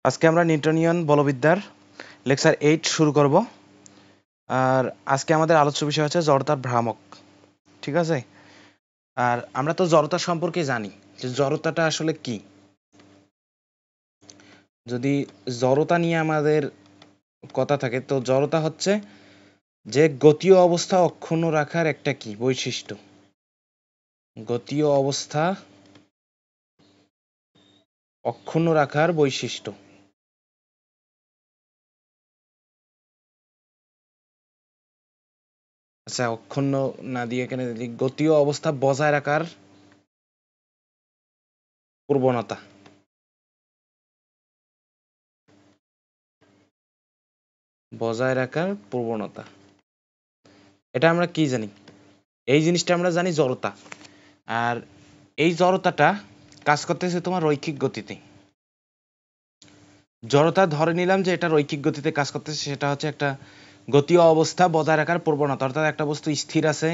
আজকে আমরা Newtonian বলবিদ্যার lecture 8 শুরু করব। আর আজকে আমাদের আলোচ্য বিষয় হচ্ছে জড়তার ভ্রামক। ঠিক আছে? আর আমরা তো জড়তা সম্পর্কে জানি যে জড়তাটা আসলে কি। যদি জড়তা নিয়ে আমাদের কথা থাকে তো জড়তা হচ্ছে যে গতীয় অবস্থা অক্ষুণ্ণ রাখার একটা কি বৈশিষ্ট্য। গতীয় অবস্থা অক্ষুণ্ণ রাখার বৈশিষ্ট্য। আচ্ছা, অক্ষুণ্ণ না দিয়ে এখানে গতীয় অবস্থা বজায় রাখার প্রবণতা। বজায় রাখার প্রবণতা, এটা আমরা কি জানি? এই জিনিসটা আমরা জানি জড়তা। আর এই জড়তাটা কাজ করতেছে তোমার রৈখিক গতিতে। জড়তা ধরে নিলাম যে এটা রৈখিক গতিতে কাজ করতেছে, সেটা হচ্ছে একটা গতীয় অবস্থা বজায় রাখার প্রবণতা। অর্থাৎ একটা বস্তু স্থির আছে,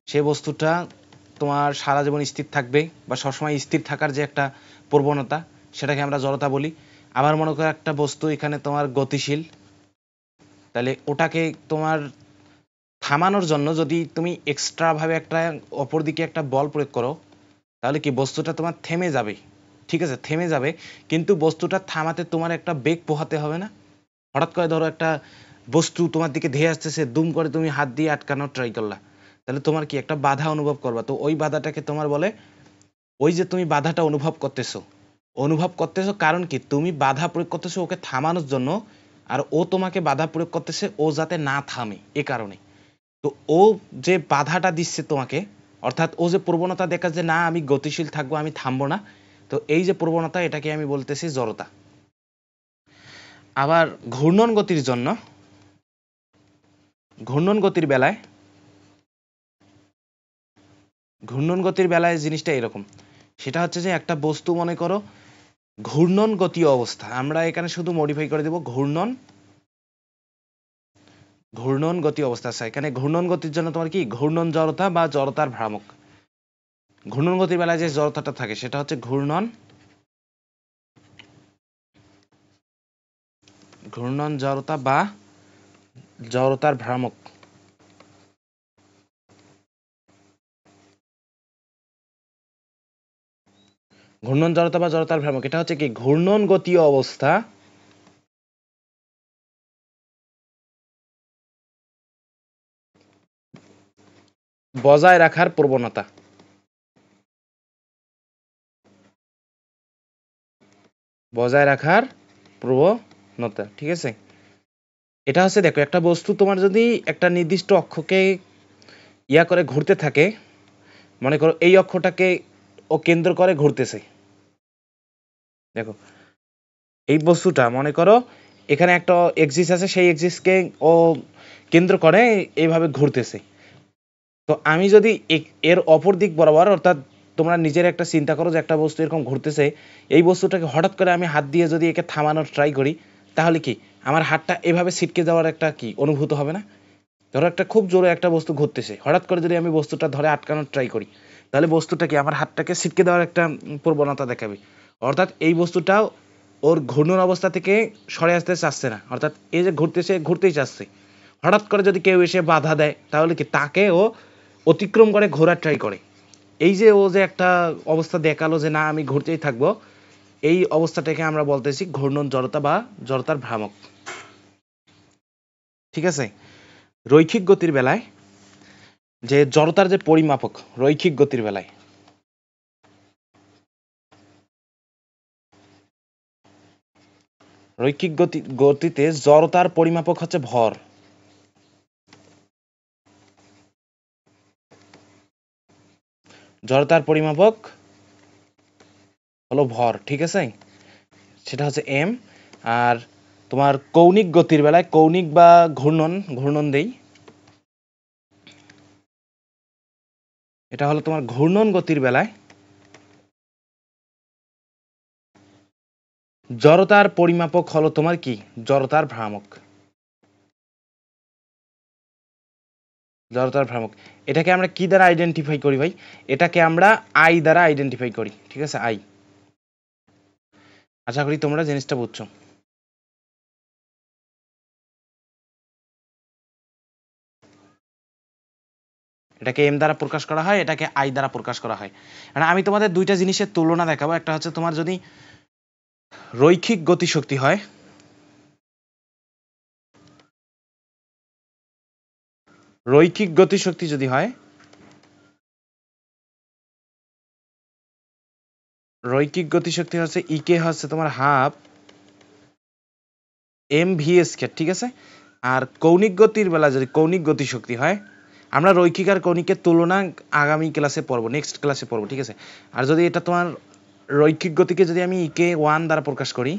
সেই বস্তুটা তোমার সারা জীবন স্থির থাকবে বা সবসময় স্থির থাকার যে একটা প্রবণতা, সেটাকে আমরা জড়তা বলি। আবার মনে করো একটা বস্তু এখানে তোমার গতিশীল, তাহলে ওটাকে তোমার থামানোর জন্য যদি তুমি এক্সট্রা ভাবে একটা অপর দিকে একটা বল প্রয়োগ করো, তাহলে কি বস্তুটা তোমার থেমে যাবে। ঠিক আছে, থেমে যাবে, কিন্তু বস্তুটা থামাতে তোমার একটা বেগ পোহাতে হবে না। হঠাৎ করে ধরো একটা বস্তু তোমার দিকে ধেয়ে আসতেছে, দুম করে তুমি হাত দিয়ে আটকানোর ট্রাই করলা, তাহলে তোমার কি একটা বাধা অনুভব করবা। তো ওই বাধাটাকে তোমার বলে, ওই যে তুমি বাধাটা অনুভব করতেছো কারণ কি তুমি বাধা প্রয়োগ করতেছো ওকে থামানোর জন্য, আর ও তোমাকে বাধা প্রয়োগ করতেছে ও যাতে না থামে এ কারণে। তো ও যে বাধাটা দিচ্ছে তোমাকে, অর্থাৎ ও যে প্রবণতা দেখা যে না আমি গতিশীল থাকবো, আমি থামবো না, তো এই যে প্রবণতা এটাকে আমি বলতেছি জড়তা। আবার ঘূর্ণন গতির জন্য, ঘূর্ণন গতির বেলায় জিনিসটা এরকম। সেটা হচ্ছে যে একটা বস্তু মনে করো ঘূর্ণন গতীয় অবস্থা, আমরা এখানে শুধু মডিফাই করে দেব ঘূর্ণন গতি অবস্থা আছে। এখানে ঘূর্ণন গতির জন্য তোমার কি ঘূর্ণন জড়তা বা জড়তার ভ্রামক। ঘূর্ণন গতির বেলায় যে জড়তাটা থাকে সেটা হচ্ছে ঘূর্ণন জড়তা বা জড়তার ভ্রামক। ঘূর্ণন জড়তা বা জড়তার ভ্রামক এটা হচ্ছে কি ঘূর্ণন গতীয় অবস্থা বজায় রাখার প্রবণতা। বজায় রাখার প্রবণতা, ঠিক আছে। এটা হচ্ছে দেখো একটা বস্তু তোমার যদি একটা নির্দিষ্ট অক্ষকে ইয়া করে ঘুরতে থাকে, মনে করো এই অক্ষটাকে ও কেন্দ্র করে ঘুরতেছে। দেখো এই বস্তুটা মনে করো এখানে একটা এক্সিস আছে, সেই এক্সিসকে ও কেন্দ্র করে এইভাবে ঘুরতেছে। তো আমি যদি এর অপর দিক বরাবর, অর্থাৎ তোমরা নিজের একটা চিন্তা করো যে একটা বস্তু এরকম ঘুরতেছে, এই বস্তুটাকে হঠাৎ করে আমি হাত দিয়ে যদি একে থামানোর ট্রাই করি, তাহলে কি আমার হাতটা এভাবে ছিটকে যাওয়ার একটা কি অনুভূত হবে না? ধরো একটা খুব জোরে একটা বস্তু ঘুরতেছে, হঠাৎ করে যদি আমি বস্তুটা ধরে আটকানোর ট্রাই করি, তাহলে বস্তুটা কি আমার হাতটাকে ছিটকে দেওয়ার একটা প্রবণতা দেখাবে। অর্থাৎ এই বস্তুটাও ওর ঘূর্ণন অবস্থা থেকে সরে আসতে চাচ্ছে না, অর্থাৎ এই যে ঘুরতেছে ঘুরতেই চাচ্ছে। হঠাৎ করে যদি কেউ এসে বাধা দেয়, তাহলে কি তাকে ও অতিক্রম করে ঘোরার ট্রাই করে। এই যে ও যে একটা অবস্থা দেখালো যে না আমি ঘুরতেই থাকবো, এই অবস্থাটাকে আমরা বলতেছি ঘূর্ণন জড়তা বা জড়তার ভ্রামক। ঠিক আছে। রৈখিক গতির বেলায় যে জড়তার যে পরিমাপক, রৈখিক গতির বেলায় রৈখিক গতিতে জড়তার পরিমাপক হচ্ছে ভর। জড়তার পরিমাপক হলো ভর, ঠিক আছে, সেটা হচ্ছে এম। আর তোমার কৌণিক গতির বেলায় কৌণিক বা ঘূর্ণন দেই, এটা হলো তোমার ঘূর্ণন গতির বেলায় জড়তার পরিমাপক হলো তোমার কি জড়তার ভ্রামক। জড়তার ভ্রামক এটাকে আমরা কি দ্বারা আইডেন্টিফাই করি ভাই? এটাকে আমরা আই দ্বারা আইডেন্টিফাই করি, ঠিক আছে, আই। আশা করি তোমরা জিনিসটা বুঝছো। এটাকে এম দ্বারা প্রকাশ করা হয়, এটাকে আই দ্বারা প্রকাশ করা হয়। মানে আমি তোমাদের দুইটা জিনিসের তুলনা দেখাবো। একটা হচ্ছে তোমার যদি রৈখিক গতিশক্তি হয়, রৈখিক গতিশক্তি যদি হয়, রৈখিক গতিশক্তি হচ্ছে ইকে হচ্ছে তোমার হাফ এম ভি স্কয়ার, ঠিক আছে। আর কৌণিক গতির বেলা যদি কৌণিক গতিশক্তি হয়, আমরা রৈখিক আর কৌণিকের তুলনা আগামী ক্লাসে পড়বো, নেক্সট ক্লাসে পড়বো, ঠিক আছে। আর যদি এটা তোমার রৈখিক গতিকে যদি আমি ইকে 1 দ্বারা প্রকাশ করি,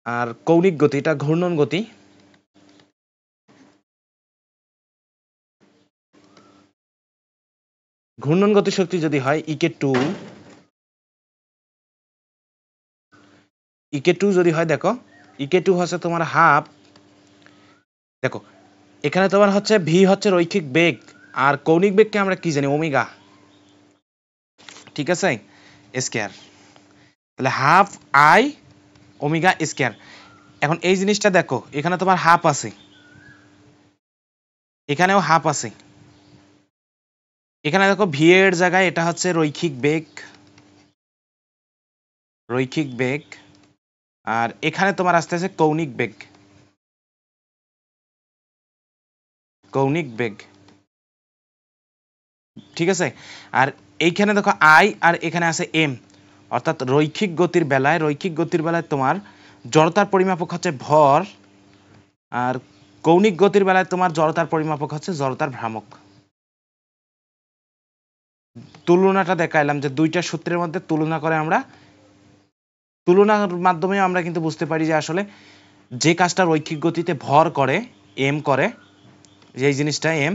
আর কৌণিক গতি এটা ঘূর্ণন গতি, ঘূর্ণন গতিশক্তি যদি হয় ইকে 2, ইকে 2 যদি হয়, দেখো ইকে 2 হচ্ছে তোমার হাফ, দেখো এখানে তোমার হচ্ছে ভি হচ্ছে রৈখিক বেগ, আর কৌণিক বেগকে আমরা কি জানি ওমেগা, ঠিক আছে, স্কয়ার। তাহলে হাফ আই ওমেগা স্কয়ার। এখন এই জিনিসটা দেখো, এখানে তোমার হাফ আছে, এখানেও হাফ আছে, এখানে দেখো ভি এর জায়গায় এটা হচ্ছে রৈখিক বেগ, রৈখিক বেগ, আর এখানে তোমার আসতে আছে কৌণিক বেগ, কৌণিক বেগ, ঠিক আছে। আর এইখানে দেখো আই, আর এখানে আছে এম, অর্থাৎ রৈখিক গতির বেলায়, রৈখিক গতির বেলায় তোমার জড়তার পরিমাপক হচ্ছে ভর, আর কৌণিক গতির বেলায় তোমার জড়তার পরিমাপক হচ্ছে জড়তার ভ্রামক। তুলনাটা দেখাইলাম যে দুইটা সূত্রের মধ্যে তুলনা করে, আমরা তুলনার মাধ্যমে আমরা কিন্তু বুঝতে পারি যে আসলে যে কাজটা রৈখিক গতিতে ভর করে, এম করে, যে জিনিসটা এম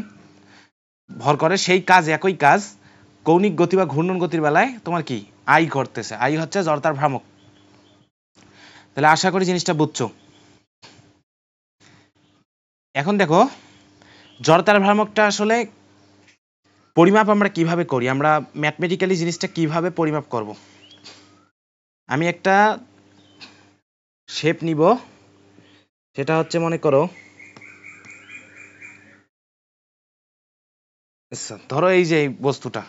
ভর করে, সেই কাজ, একই কাজ কৌণিক গতি বা ঘূর্ণন গতির বেলায় তোমার কি আই করতেছে, আই হচ্ছে জড়তার ভ্রামক। তাহলে আশা করি জিনিসটা বুঝছো। এখন দেখো জড়তার ভ্রামকটা আসলে পরিমাপ আমরা কিভাবে করি, আমরা ম্যাথমেটিক্যালি জিনিসটা কিভাবে পরিমাপ করব। আমি একটা শেপ নিব, সেটা হচ্ছে মনে করো, আচ্ছা ধরো এই যে এই বস্তুটা,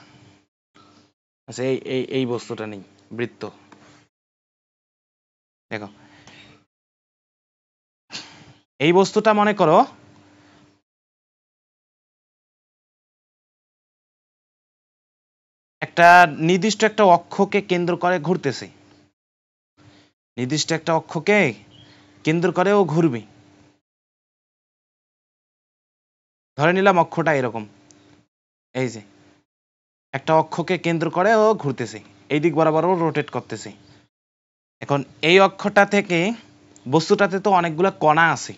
আচ্ছা এই এই এই বস্তুটা নেই, বৃত্ত, দেখো এই বস্তুটা মনে করো একটা নির্দিষ্ট একটা অক্ষকে কেন্দ্র করে ঘুরতেছে, নির্দিষ্ট একটা অক্ষকে কেন্দ্র করে ও ঘুরবে। ধরে নিলাম অক্ষটা এরকম, এই যে একটা অক্ষকে কেন্দ্র করে ও ঘুরতেছে, এই দিক বরাবর ও রোটেট করতেছে। এখন এই অক্ষটা থেকে বস্তুটাতে তো অনেকগুলো কণা আছে,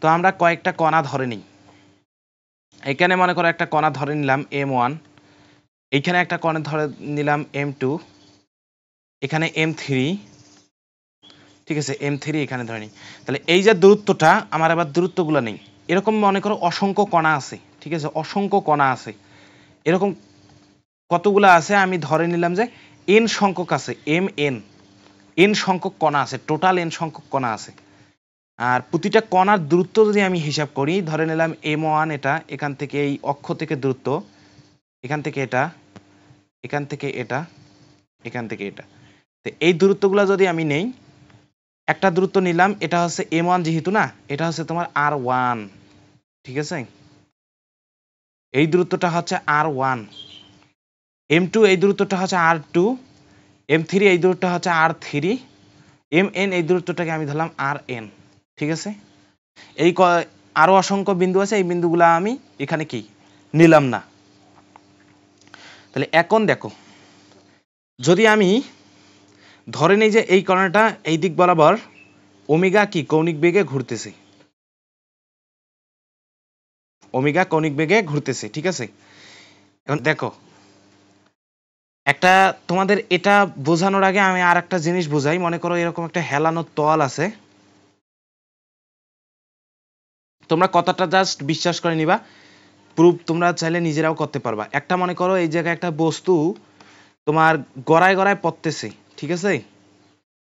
তো আমরা কয়েকটা কণা ধরে নিই। এখানে মনে করো একটা কণা ধরে নিলাম M1, এইখানে একটা কণা ধরে নিলাম M2, এখানে M3, ঠিক আছে, M3 এখানে ধরে নিই। তাহলে এই যে দূরত্বটা, আমার আবার দূরত্বগুলো নেই, এরকম মনে করো অসংখ্য কণা আছে, ঠিক আছে, অসংখ্য কণা আছে, এরকম কতগুলো আছে, আমি ধরে নিলাম যে n সংখ্যক আছে, n সংখ্যক কণা আছে, টোটাল n সংখ্যক কণা আছে। আর প্রতিটা কণার দূরত্ব যদি আমি হিসাব করি, ধরে নিলাম M1 এটা, এখান থেকে এই অক্ষ থেকে দূরত্ব, এখান থেকে এটা, এখান থেকে এটা, এখান থেকে এটা, তো এই দূরত্বগুলো যদি আমি নেই, একটা দূরত্ব নিলাম, এটা হচ্ছে M1 যেহেতু না, এটা হচ্ছে তোমার R1, ঠিক আছে, এই দূরত্বটা হচ্ছে R1, M2 এই দূরত্বটা হচ্ছে R2, M3 এই দূরত্বটা হচ্ছে R3, Mn এই দূরত্বটাকে আমি ধরলাম Rn, ঠিক আছে। এই আরো অসংখ্য বিন্দু আছে, এই বিন্দুগুলো আমি এখানে কি নিলাম না। তাহলে এখন দেখো, যদি আমি ধরে নেই যে এই কণাটা এই দিক বরাবর ওমেগা কি কৌণিক বেগে ঘুরতেছে, ওমেগা কৌণিক বেগে ঘুরতেছে, ঠিক আছে। এখন দেখো একটা, তোমাদের এটা বোঝানোর আগে আমি আর একটা জিনিস বোঝাই। মনে করো এরকম একটা হেলানো তল আছে, তোমরা কথাটা জাস্ট বিশ্বাস করে নিবা, প্রুফ তোমরা চাইলে নিজেরাও করতে পারবা। একটা মনে করো এই জায়গায় একটা বস্তু তোমার গড়ায় গড়ায় পড়তেছে, ঠিক আছে,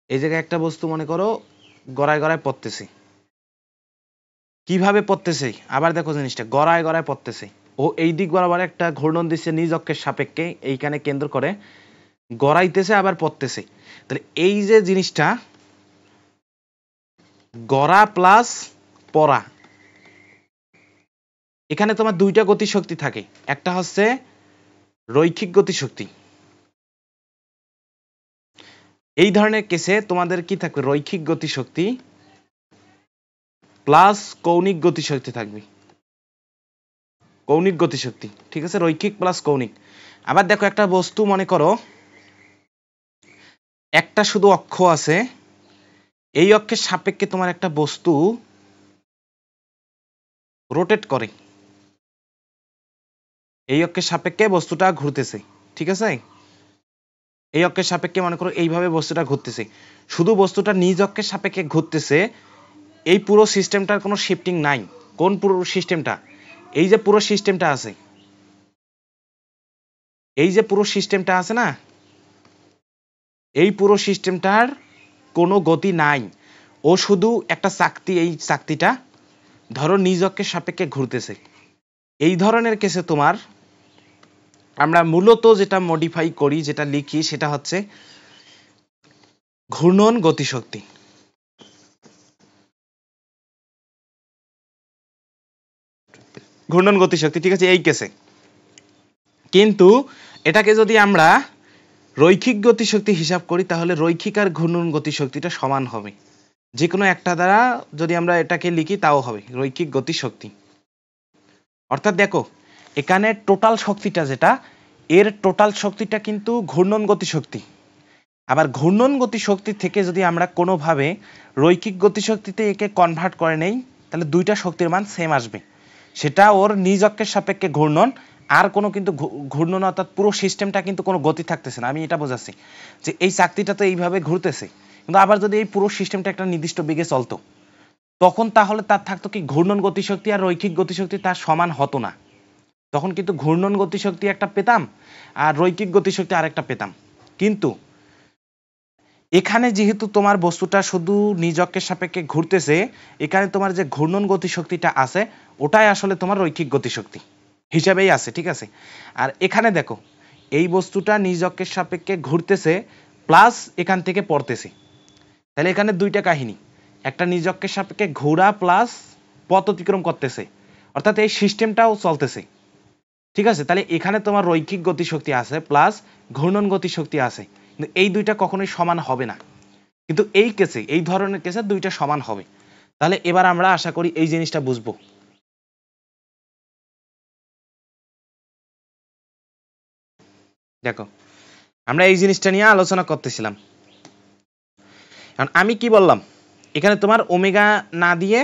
এই জায়গায় একটা বস্তু মনে করো গড়ায় গড়ায় পড়তেছে, কিভাবে পড়তেছে, আবার দেখো জিনিসটা গড়ায় গড়ায় পড়তেছে, ও এই দিক বরাবর একটা ঘূর্ণন দিচ্ছে নিজ অক্ষের সাপেক্ষে, এইখানে কেন্দ্র করে গড়াইতেছে আবার পড়তেছে। তাহলে এই যে জিনিসটা গড়া প্লাস পড়া, এখানে তোমার দুইটা গতিশক্তি থাকে, একটা হচ্ছে রৈখিক গতিশক্তি। এই ধরনের কেসে তোমাদের কি থাকবে, রৈখিক গতিশক্তি প্লাস কৌণিক গতিশক্তি থাকবে, কৌণিক গতিশক্তি, ঠিক আছে, রৈখিক প্লাস কৌণিক। আবার দেখো একটা বস্তু মনে করো একটা শুধু অক্ষ আছে, এই অক্ষের সাপেক্ষে তোমার একটা বস্তু রোটেট করে, এই অক্ষের সাপেক্ষে বস্তুটা ঘুরতেছে, ঠিক আছে, এই অক্ষের সাপেক্ষে মনে করো এইভাবে বস্তুটা ঘুরতেছে, শুধু বস্তুটা নিজ অক্ষের সাপেক্ষে ঘুরতেছে, এই পুরো সিস্টেমটার কোনো শিফটিং নাই। কোন পুরো সিস্টেমটা, এই যে পুরো সিস্টেমটা আছে, এই যে পুরো সিস্টেমটা আছে না, এই পুরো সিস্টেমটার কোনো গতি নাই, ও শুধু একটা চাকতি, এই চাকতিটা ধরো নিজ অক্ষের সাপেক্ষে ঘুরতেছে। এই ধরনের কেসে তোমার আমরা মূলত যেটা মডিফাই করি, যেটা লিখি, সেটা হচ্ছে ঘূর্ণন গতিশক্তি। ঘূর্ণন গতিশক্তি, ঠিক আছে, এই কেসে। কিন্তু এটাকে যদি আমরা রৈখিক গতিশক্তি হিসাব করি, তাহলে রৈখিক আর ঘূর্ণন গতিশক্তিটা সমান হবে, যে কোনো একটা দ্বারা যদি আমরা এটাকে লিখি তাও হবে রৈখিক গতিশক্তি। অর্থাৎ দেখো এখানে টোটাল শক্তিটা যেটা, এর টোটাল শক্তিটা কিন্তু ঘূর্ণন গতিশক্তি। আবার ঘূর্ণন গতিশক্তি থেকে যদি আমরা কোনোভাবে রৈখিক গতিশক্তিতে একে কনভার্ট করে নেই, তাহলে দুইটা শক্তির মান সেম আসবে, সেটা ওর নিজ অক্ষের সাপেক্ষে ঘূর্ণন, আর কোনো কিন্তু ঘূর্ণন, অর্থাৎ পুরো সিস্টেমটা কিন্তু কোনো গতি থাকতেছে না। আমি এটা বোঝাচ্ছি যে এই চাকতিটা তো এইভাবে ঘুরতেছে, কিন্তু আবার যদি এই পুরো সিস্টেমটা একটা নির্দিষ্ট বেগে চলতো, তখন তাহলে তার থাকতো কি ঘূর্ণন গতিশক্তি আর রৈখিক গতিশক্তি তার সমান হতো না, তখন কিন্তু ঘূর্ণন গতিশক্তি একটা পেতাম আর রৈখিক গতিশক্তি আরেকটা পেতাম। কিন্তু এখানে যেহেতু তোমার বস্তুটা শুধু নিজ অক্ষের সাপেক্ষে ঘুরতেছে, এখানে তোমার যে ঘূর্ণন গতিশক্তিটা আছে ওটাই আসলে তোমার রৈখিক গতিশক্তি হিসাবেই আছে, ঠিক আছে। আর এখানে দেখো এই বস্তুটা নিজ অক্ষের সাপেক্ষে ঘুরতেছে প্লাস এখান থেকে পড়তেছে, তাহলে এখানে দুইটা কাহিনী, একটা নিজ অক্ষের সাপেক্ষে ঘোরা প্লাস পথ অতিক্রম করতেছে, অর্থাৎ এই সিস্টেমটাও চলতেছে, ঠিক আছে। তাহলে এখানে তোমার রৈখিক গতিশক্তি আছে প্লাস ঘূর্ণন গতিশক্তি আছে, কিন্তু এই দুইটা কখনোই সমান হবে না। কিন্তু এই কেসে, এই ধরনের কেসে দুইটা সমান হবে। তাহলে এবার আমরা আশা করি এই জিনিসটা বুঝবো। দেখো আমরা এই জিনিসটা নিয়ে আলোচনা করতেছিলাম, কারণ আমি কি বললাম, এখানে তোমার ওমেগা না দিয়ে,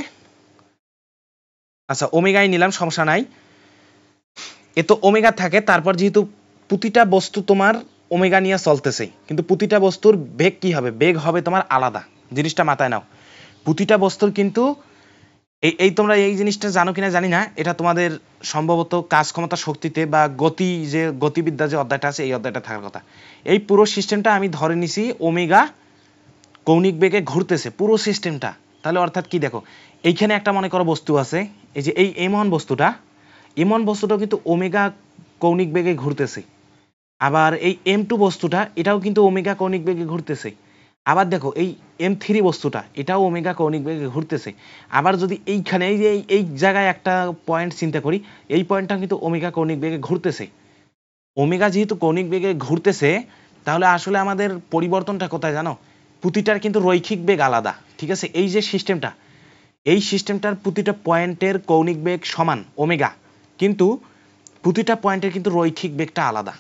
আচ্ছা ওমেগাই নিলাম, সমস্যা নাই, এ তো ওমেগা থাকে, তারপর যেহেতু প্রতিটা বস্তু তোমার ওমেগা নিয়ে চলতেছে, কিন্তু প্রতিটা বস্তুর বেগ কি হবে, বেগ হবে তোমার আলাদা, জিনিসটা মাথায় নাও। প্রতিটা বস্তুর কিন্তু এই তোমরা এই জিনিসটা জানো কিনা জানি না, এটা তোমাদের সম্ভবত কাজ ক্ষমতা শক্তিতে বা গতি, যে গতিবিদ্যা যে অধ্যায়টা আছে এই অধ্যায়টা থাকার কথা। এই পুরো সিস্টেমটা আমি ধরে নিছি ওমেগা কৌণিক বেগে ঘুরতেছে পুরো সিস্টেমটা, তাহলে অর্থাৎ কি দেখো এইখানে একটা মনে করো বস্তু আছে, এই যে এই এমন বস্তুটা, এমন বস্তুটাও কিন্তু ওমেগা কৌণিক বেগে ঘুরতেছে, আবার এই M2 বস্তুটা এটাও কিন্তু ওমেগা কৌণিক বেগে ঘুরতেছে, আবার দেখো এই M3 বস্তুটা এটাও ওমেগা কৌণিক বেগে ঘুরতেছে, আবার যদি এইখানে এই যে এই জায়গায় একটা পয়েন্ট চিন্তা করি, এই পয়েন্টটা কিন্তু ওমেগা কৌণিক বেগে ঘুরতেছে। ওমেগা যেহেতু কৌণিক বেগে ঘুরতেছে, তাহলে আসলে আমাদের পরিবর্তনটা কোথায় জানো, প্রতিটার কিন্তু রৈখিক বেগ আলাদা, ঠিক আছে। এই যে সিস্টেমটা, এই সিস্টেমটার প্রতিটা পয়েন্টের কৌণিক বেগ সমান ওমেগা, কিন্তু প্রতিটা পয়েন্টের কিন্তু রৈখিক বেগটা আলাদা।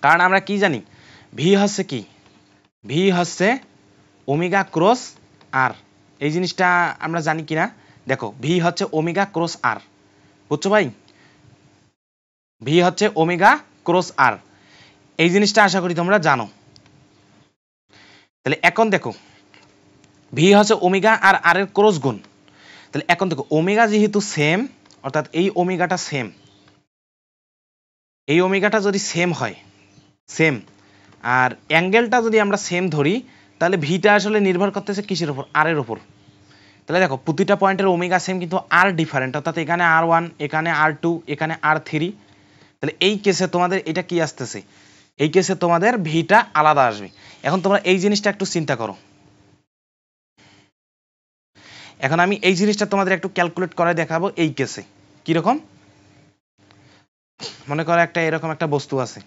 কারণ আমরা কি জানি, ভি হচ্ছে কি, ভি হচ্ছে ওমেগা ক্রস আর, এই জিনিসটা আমরা জানি কিনা দেখো, ভি হচ্ছে ওমেগা ক্রস আর, বুঝছো ভাই, ভি হচ্ছে ওমেগা ক্রস আর, এই জিনিসটা আশা করি তোমরা জানো। তাহলে এখন দেখো ভি হচ্ছে ওমেগা আর আর এর ক্রস গুণ, তাহলে এখন দেখো ওমেগা যেহেতু সেম, অর্থাৎ এই ওমেগাটা সেম, এই ওমেগাটা যদি সেম হয়, সেম, আর অ্যাঙ্গেলটা যদি আমরা সেম ধরি, তাহলে ভিটা আসলে নির্ভর করতেছে কিসের উপর, আর এর উপর, তাহলে দেখো প্রতিটা পয়েন্টের ওমেগা সেম কিন্তু আর ডিফারেন্ট, অর্থাৎ এখানে R1, এখানে R2, এখানে R3। তাহলে এই কেসে তোমাদের এটা কি আসতেছে, এই কেসে তোমাদের ভিটা আলাদা আসবে। এখন তোমরা এই জিনিসটা একটু চিন্তা করো। এখন আমি এই জিনিসটা তোমাদের একটু ক্যালকুলেট করে দেখাবো এই কেসে কিরকম। মনে করো একটা এরকম একটা বস্তু আছে,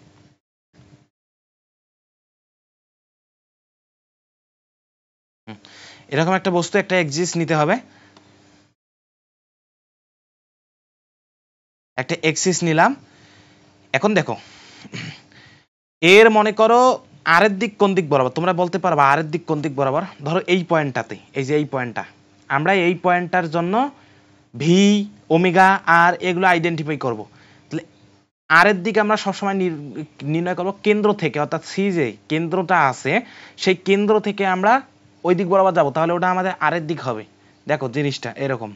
এরকম একটা বস্তু, একটা এক্সিস নিতে হবে, একটা এক্সিস নিলাম। এখন দেখো এর মনে করো আরের দিক কোন দিক বরাবর, তোমরা বলতে পারবা আরের দিক কোন দিক বরাবর। ধরো এই পয়েন্টটাতে, এই যে এই পয়েন্টটা, আমরা এই পয়েন্টটার জন্য ভি, ওমেগা, আর এগুলো আইডেন্টিফাই করব। তাহলে আরের দিক আমরা সবসময় নির্ণয় করব কেন্দ্র থেকে, অর্থাৎ সি যে কেন্দ্রটা আছে সেই কেন্দ্র থেকে আমরা ওই দিক বরাবর যাব, তাহলে ওটা আমাদের আরের দিক হবে। দেখো জিনিসটা এরকম,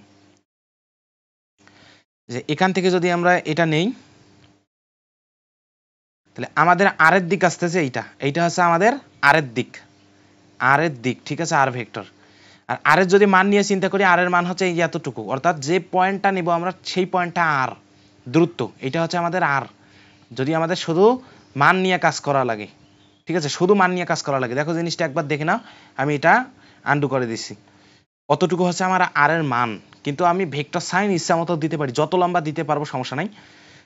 যে এখান থেকে যদি আমরা এটা নেই, তাহলে আমাদের আরের দিক আসতেছে এইটা, এইটা হচ্ছে আমাদের আরের দিক, আরের দিক, ঠিক আছে, আর ভেক্টর। আর আরের যদি মান নিয়ে চিন্তা করি, আরের মান হচ্ছে এই এতটুকু, অর্থাৎ যে পয়েন্টটা নিব আমরা সেই পয়েন্টটা আর দূরত্ব, এটা হচ্ছে আমাদের আর। যদি আমাদের শুধু মান নিয়ে কাজ করা লাগে, ঠিক আছে, শুধু মান নিয়ে কাজ করা লাগে। দেখো জিনিসটা একবার দেখে নাও, আমি এটা আন্ডু করে দিচ্ছি। অতটুকু হচ্ছে আমার আর এর মান, কিন্তু আমি ভেক্টর সাইন ইচ্ছা মতো দিতে পারি, যত লম্বা দিতে পারবো, সমস্যা নাই।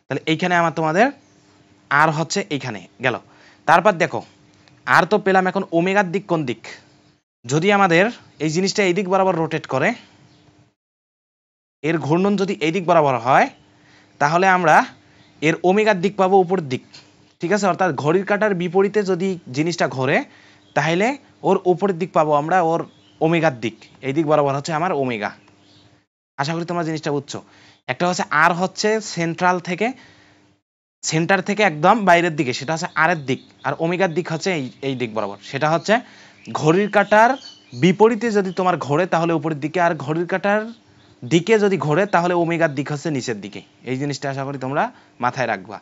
তাহলে এইখানে আমার তোমাদের আর হচ্ছে এইখানে গেল। তারপর দেখো আর তো পেলাম, এখন ওমেগার দিক কোন দিক, যদি আমাদের এই জিনিসটা এই দিক বরাবর রোটেট করে, এর ঘূর্ণন যদি এই দিক বরাবর হয়, তাহলে আমরা এর ওমেগার দিক পাবো উপরের দিক, ঠিক আছে, অর্থাৎ ঘড়ির কাঁটার বিপরীতে যদি জিনিসটা ঘোরে, তাহলে ওর উপরের দিক পাবো আমরা, ওর ওমেগার দিক, এই দিক বরাবর হচ্ছে আমার ওমেগা। আশা করি তোমরা জিনিসটা বুঝছো। একটা হচ্ছে আর হচ্ছে সেন্ট্রাল থেকে, সেন্টার থেকে একদম বাইরের দিকে, সেটা হচ্ছে আরের দিক, আর ওমেগার দিক হচ্ছে এই দিক বরাবর, সেটা হচ্ছে ঘড়ির কাঁটার বিপরীতে যদি তোমার ঘোরে তাহলে উপরের দিকে, আর ঘড়ির কাঁটার দিকে যদি ঘোরে তাহলে ওমেগার দিক হচ্ছে নিচের দিকে। এই জিনিসটা আশা করি তোমরা মাথায় রাখবা।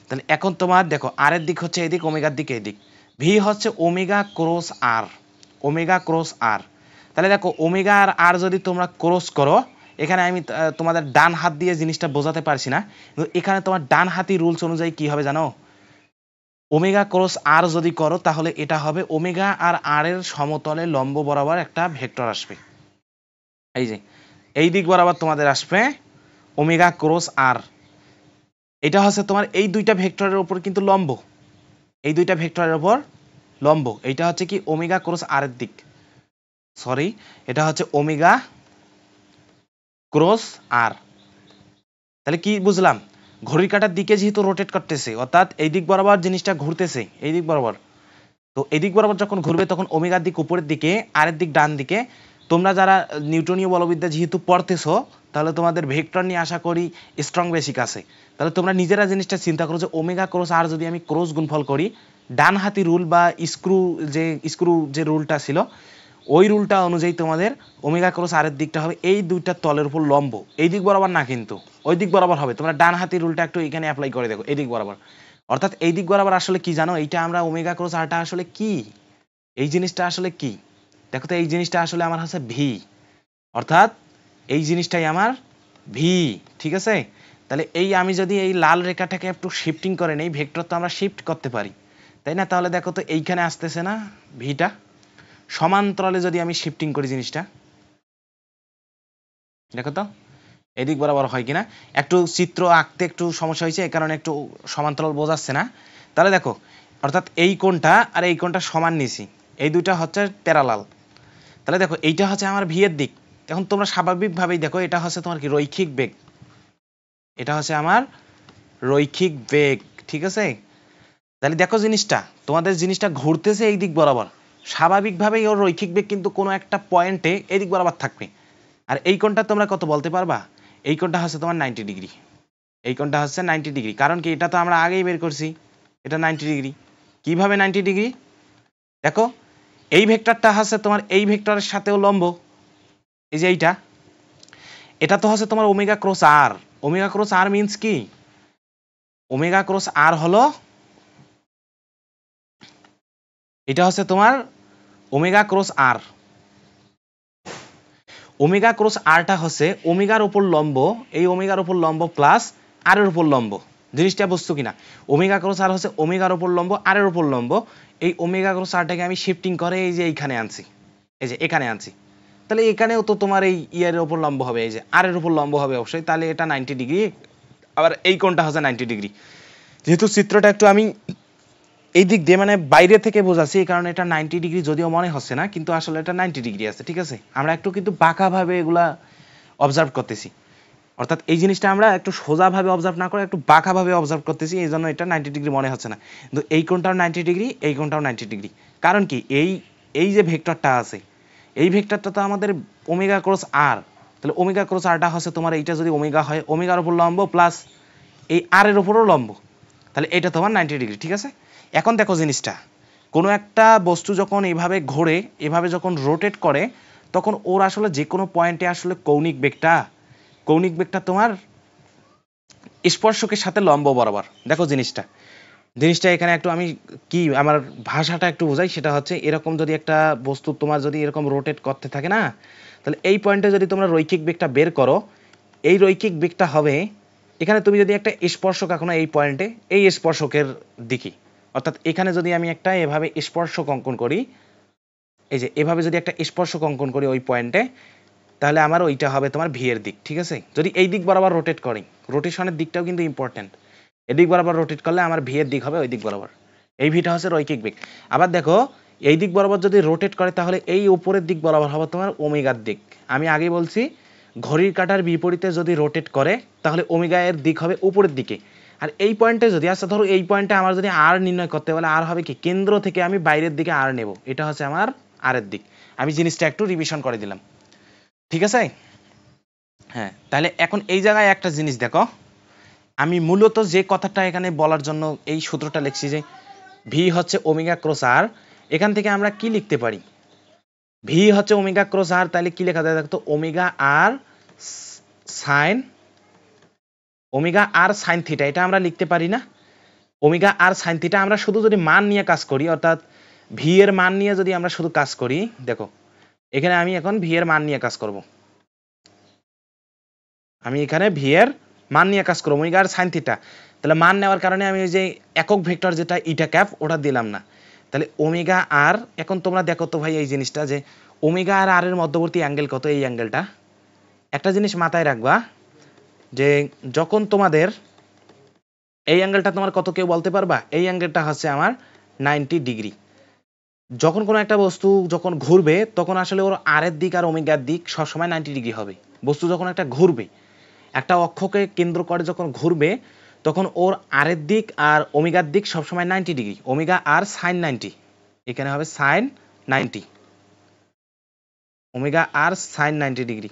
তাহলে এখন তোমার দেখো আরের দিক হচ্ছে এই দিক, ওমেগার দিক এই দিক, ভি হচ্ছে ওমেগা ক্রস আর, ওমেগা ক্রস আর। তাহলে দেখো ওমেগা আর আর যদি তোমরা ক্রস করো, এখানে আমি তোমাদের ডান হাত দিয়ে জিনিসটা বোঝাতে পারছি না, কিন্তু এখানে তোমার ডান হাতি রুলস অনুযায়ী কি হবে জানো, ওমেগা ক্রস আর যদি করো তাহলে এটা হবে ওমেগা আর আর এর সমতলে লম্ব বরাবর একটা ভেক্টর আসবে, এই যে এই দিক বরাবর তোমাদের আসবে ওমেগা ক্রস আর। এটা হচ্ছে তোমার এই দুইটা ভেক্টরের উপর কিন্তু লম্ব, এই দুইটা ভেক্টরের উপর লম্ব। এইটা হচ্ছে কি ওমেগা ক্রস আর এর দিক, সরি এটা হচ্ছে ওমেগা ক্রস আর। তাহলে কি বুঝলাম, ঘড়ির কাঁটার দিকে যেহেতু রোটেট করতেছে, অর্থাৎ এই দিক বরাবর জিনিসটা ঘুরতেছে, এই দিক বরাবর, তো এই দিক বরাবর যখন ঘুরবে তখন ওমেগার দিক উপরের দিকে, আরের দিক ডান দিকে। তোমরা যারা নিউটনীয় বলবিদ্যা যেহেতু পড়তেছো, তাহলে তোমাদের ভেক্টর নিয়ে আশা করি স্ট্রং বেসিক আছে। তাহলে তোমরা নিজেরা জিনিসটা চিন্তা করো যে ওমেগা ক্রস আর যদি আমি ক্রস গুণফল করি, ডান হাতি রুল বা স্ক্রু যে রুলটা ছিল, ওই রুলটা অনুযায়ী তোমাদের ওমেগা ক্রস আর এর দিকটা হবে এই দুইটা তলের উপর লম্ব, এই দিক বরাবর না, কিন্তু ওই দিক বরাবর হবে। তোমরা ডান হাতি রুলটা একটু এখানে অ্যাপ্লাই করে দেখো, এই দিক বরাবর, অর্থাৎ এই দিক বরাবর আসলে কি জানো, এইটা আমরা ওমেগা ক্রস আরটা আসলে কি, এই জিনিসটা আসলে কি, দেখো তো এই জিনিসটা আসলে আমার হচ্ছে ভি, অর্থাৎ এই জিনিসটাই আমার ভি, ঠিক আছে। তাহলে এই আমি যদি এই লাল রেখাটাকে একটু শিফটিং করে নেই, ভেক্টর তো আমরা শিফট করতে পারি, তাই না, তাহলে দেখো তো এইখানে আসতেছে না ভিটা, সমান্তরালে যদি আমি শিফটিং করি জিনিসটা, দেখো তো এদিক বরাবর হয় কিনা। একটু চিত্র আঁকতে একটু সমস্যা হয়েছে, এই কারণে একটু সমান্তরাল বোঝাচ্ছে না। তাহলে দেখো অর্থাৎ এই কোণটা আর এই কোণটা সমান নিছি, এই দুইটা হচ্ছে প্যারালাল। তাহলে দেখো এইটা হচ্ছে আমার ভি এর দিক। এখন তোমরা স্বাভাবিকভাবেই দেখো এটা হচ্ছে তোমার কি রৈখিক বেগ, এটা হচ্ছে আমার রৈখিক বেগ, ঠিক আছে। তাহলে দেখো জিনিসটা তোমাদের জিনিসটা ঘুরতেছে এই দিক বরাবর, স্বাভাবিকভাবেই ওর রৈখিক বেগ কিন্তু কোনো একটা পয়েন্টে এই দিক বরাবর থাকবে। আর এই কোণটা তোমরা কত বলতে পারবা, এই কোণটা হচ্ছে তোমার 90 ডিগ্রি, এই কোণটা হচ্ছে 90 ডিগ্রি, কারণ কি এটা তো আমরা আগেই বের করছি, এটা 90 ডিগ্রি। কিভাবে 90 ডিগ্রি, দেখো এই ভেক্টরটা হচ্ছে তোমার এই ভেক্টরের সাথেও লম্ব, এই যে এইটা, এটা তো হচ্ছে তোমার ওমেগা ক্রস আর। ওমেগা ক্রস আর মিন্স কি, ওমেগা ক্রস আর হলো, এটা হচ্ছে তোমার ওমেগা ক্রস আর। ওমেগা ক্রস আরটা হচ্ছে ওমেগার উপর লম্ব, এই ওমেগার উপর লম্ব প্লাস আর এর উপর লম্ব। জিনিসটা বুঝছো কিনা? ওমেগা ক্রস আর হচ্ছে ওমেগার উপর লম্ব আর এর উপর লম্ব। এই ওমেগা ক্রস আরটাকে আমি শিফটিং করে এই যে এইখানে আনছি, এই যে এখানে আনছি। তাহলে এখানেও তো তোমার এই ইয়ারের উপর লম্ব হবে, এই যে আর এর উপর লম্ব হবে অবশ্যই, তাহলে এটা 90 ডিগ্রি। আবার এই কোণটা হচ্ছে 90 ডিগ্রি। যেহেতু চিত্রটা একটু আমি এই দিক দিয়ে মানে বাইরে থেকে বোঝাচ্ছি, এই কারণে এটা 90 ডিগ্রি যদিও মনে হচ্ছে না, কিন্তু আসলে এটা 90 ডিগ্রি আছে, ঠিক আছে? আমরা একটু কিন্তু বাঁকাভাবে এগুলা অবজার্ভ করতেছি, অর্থাৎ এই জিনিসটা আমরা একটু সোজাভাবে অবজার্ভ না করে একটু বাঁকাভাবে অবজার্ভ করতেছি, এই জন্য এটা 90 ডিগ্রি মনে হচ্ছে না। কিন্তু এই কোণটাও 90 ডিগ্রি, এই কোণটাও 90 ডিগ্রি। কারণ কি, এই যে ভেক্টরটা আছে, এই ভেক্টরটা তো আমাদের ওমেগা ক্রস আর, তাহলে ওমেগা ক্রস আরটা হচ্ছে তোমার এইটা যদি ওমেগা হয়, ওমেগার উপর লম্ব প্লাস এই আর এর উপরও লম্ব, তাহলে এটা তোমার 90 ডিগ্রি, ঠিক আছে? এখন দেখো জিনিসটা, কোনো একটা বস্তু যখন এইভাবে ঘোরে, এভাবে যখন রোটেট করে, তখন ওর আসলে যে কোনো পয়েন্টে আসলে কৌণিক বেগটা তোমার স্পর্শকের সাথে লম্ব বরাবর। দেখো জিনিসটা এখানে একটু আমি কি আমার ভাষাটা একটু বোঝাই, সেটা হচ্ছে এরকম যদি একটা বস্তু তোমার যদি এরকম রোটেট করতে থাকে না, তাহলে এই পয়েন্টে যদি তোমরা রৈখিক বেগটা বের করো, এই রৈখিক বেগটা হবে এখানে তুমি যদি একটা স্পর্শক আঁকো না এই পয়েন্টে, এই স্পর্শকের দিকে, অর্থাৎ এখানে যদি আমি একটা এভাবে স্পর্শক অঙ্কন করি, এই যে এভাবে যদি একটা স্পর্শক অঙ্কন করি ওই পয়েন্টে, তাহলে আমার ওইটা হবে তোমার ভি এর দিক, ঠিক আছে? যদি এই দিক বরাবর রোটেট করি, রোটেশনের দিকটাও কিন্তু ইম্পর্টেন্ট, এদিক বরাবর রোটেট করলে আমার ভি এর দিক হবে ওই দিক বরাবর। এই ভিটা হচ্ছে রৈখিক বেগ। আবার দেখো এই দিক বরাবর যদি রোটেট করে, তাহলে এই উপরের দিক বরাবর হবে তোমার ওমেগার দিক। আমি আগে বলছি ঘড়ির কাঁটার বিপরীতে যদি রোটেট করে, তাহলে ওমেগা এর দিক হবে উপরের দিকে। আর এই পয়েন্টে যদি, আচ্ছা ধরো এই পয়েন্টে আমার যদি আর নির্ণয় করতে বলে, আর হবে কি, কেন্দ্র থেকে আমি বাইরের দিকে আর নেব, এটা হচ্ছে আমার আর এর দিক। আমি জিনিসটা একটু রিভিশন করে দিলাম, ঠিক আছে? হ্যাঁ, তাহলে এখন এই জায়গায় একটা জিনিস দেখো, আমি মূলত যে কথাটা এখানে বলার জন্য এই সূত্রটা লিখছি যে ভি হচ্ছে ওমেগা ক্রস আর, এখান থেকে আমরা কি লিখতে পারি, ভি হচ্ছে ওমেগা ক্রস আর, তাহলে কি লেখা যায় দেখো, ওমেগা আর সাইন থিটা, এটা আমরা লিখতে পারি না? ওমেগা আর সাইন থিটা আমরা শুধু যদি মান নিয়ে কাজ করি, অর্থাৎ ভি এর মান নিয়ে যদি আমরা শুধু কাজ করি, দেখো এখানে আমি এখন ভি এর মান নিয়ে কাজ করব, আমি এখানে ভি এর মান নিয়ে কাজ করবো, ওমেগা আর সাইন থিটা। তাহলে মান নেওয়ার কারণে আমি ওই যে একক ভেক্টর যেটা ইটা ক্যাপ ওটা দিলাম না। তাহলে ওমেগা আর, এখন তোমরা দেখো তো ভাই এই জিনিসটা যে ওমেগা আর আর এর মধ্যবর্তী অ্যাঙ্গেল কত, এই অ্যাঙ্গেলটা। একটা জিনিস মাথায় রাখবা যে যখন তোমাদের এই অ্যাঙ্গেলটা তোমার কত, কেউ বলতে পারবা? এই অ্যাঙ্গেলটা হচ্ছে আমার 90 ডিগ্রি। যখন কোনো একটা বস্তু যখন ঘুরবে, তখন আসলে ওর আর এর দিক আর ওমেগার দিক সবসময় 90 ডিগ্রি হবে। বস্তু যখন একটা ঘুরবে, একটা অক্ষকে কেন্দ্র করে যখন ঘুরবে, তখন ওর আর এর দিক আর ওমেগার দিক সবসময় 90 ডিগ্রি। ওমেগা আর সাইন 90, এখানে হবে সাইন 90, ওমেগা আর সাইন 90 ডিগ্রি।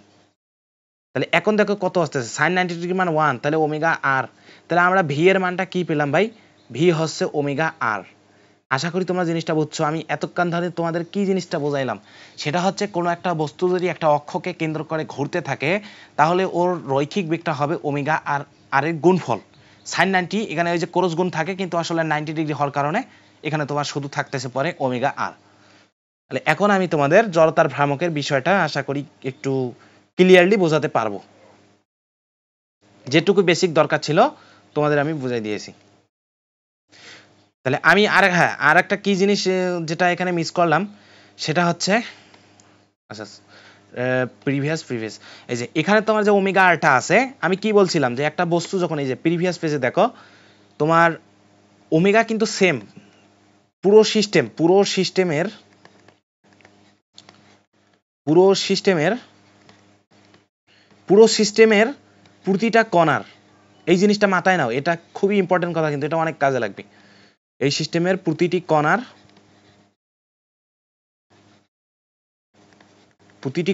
তাহলে এখন দেখো কত আসতেছে, সাইন 90 ডিগ্রি মান 1, তাহলে ওমেগা আর। তাহলে আমরা ভি এর মানটা কি পেলাম ভাই? ভি হচ্ছে ওমেগা আর। আশা করি তোমরা জিনিসটা বুঝছো। আমি এতক্ষণ ধরে তোমাদের কি জিনিসটা বোঝাইলাম, সেটা হচ্ছে কোনো একটা বস্তু যদি একটা অক্ষকে কেন্দ্র করে ঘুরতে থাকে, তাহলে ওর রৈখিক বেগটা হবে ওমেগা আর এর গুণফল সাইন 90। এখানে ওই যে ক্রস গুণ থাকে, কিন্তু আসলে 90 ডিগ্রি হওয়ার কারণে এখানে তোমার শুধু থাকতেছে পরে ওমেগা আর। তাহলে এখন আমি তোমাদের জড়তার ভ্রামকের বিষয়টা আশা করি একটু ক্লিয়ারলি বোঝাতে পারবো। যেটুকু বেসিক দরকার ছিল তোমাদের আমি বুঝাই দিয়েছি। তাহলে আমি আর একটা কি জিনিস যেটা এখানে মিস করলাম, সেটা হচ্ছে, আচ্ছা প্রিভিয়াস এই যে এখানে তোমার যে ওমেগা আরটা আছে, আমি কি বলছিলাম যে একটা বস্তু যখন, এই যে প্রিভিয়াস পেজে দেখো তোমার ওমেগা কিন্তু সেম পুরো সিস্টেমের প্রতিটা কণার, এই জিনিসটা মাথায় নাও, এটা খুবই ইম্পর্টেন্ট কথা, কিন্তু এটা অনেক কাজে লাগবে। এই সিস্টেমের প্রতিটি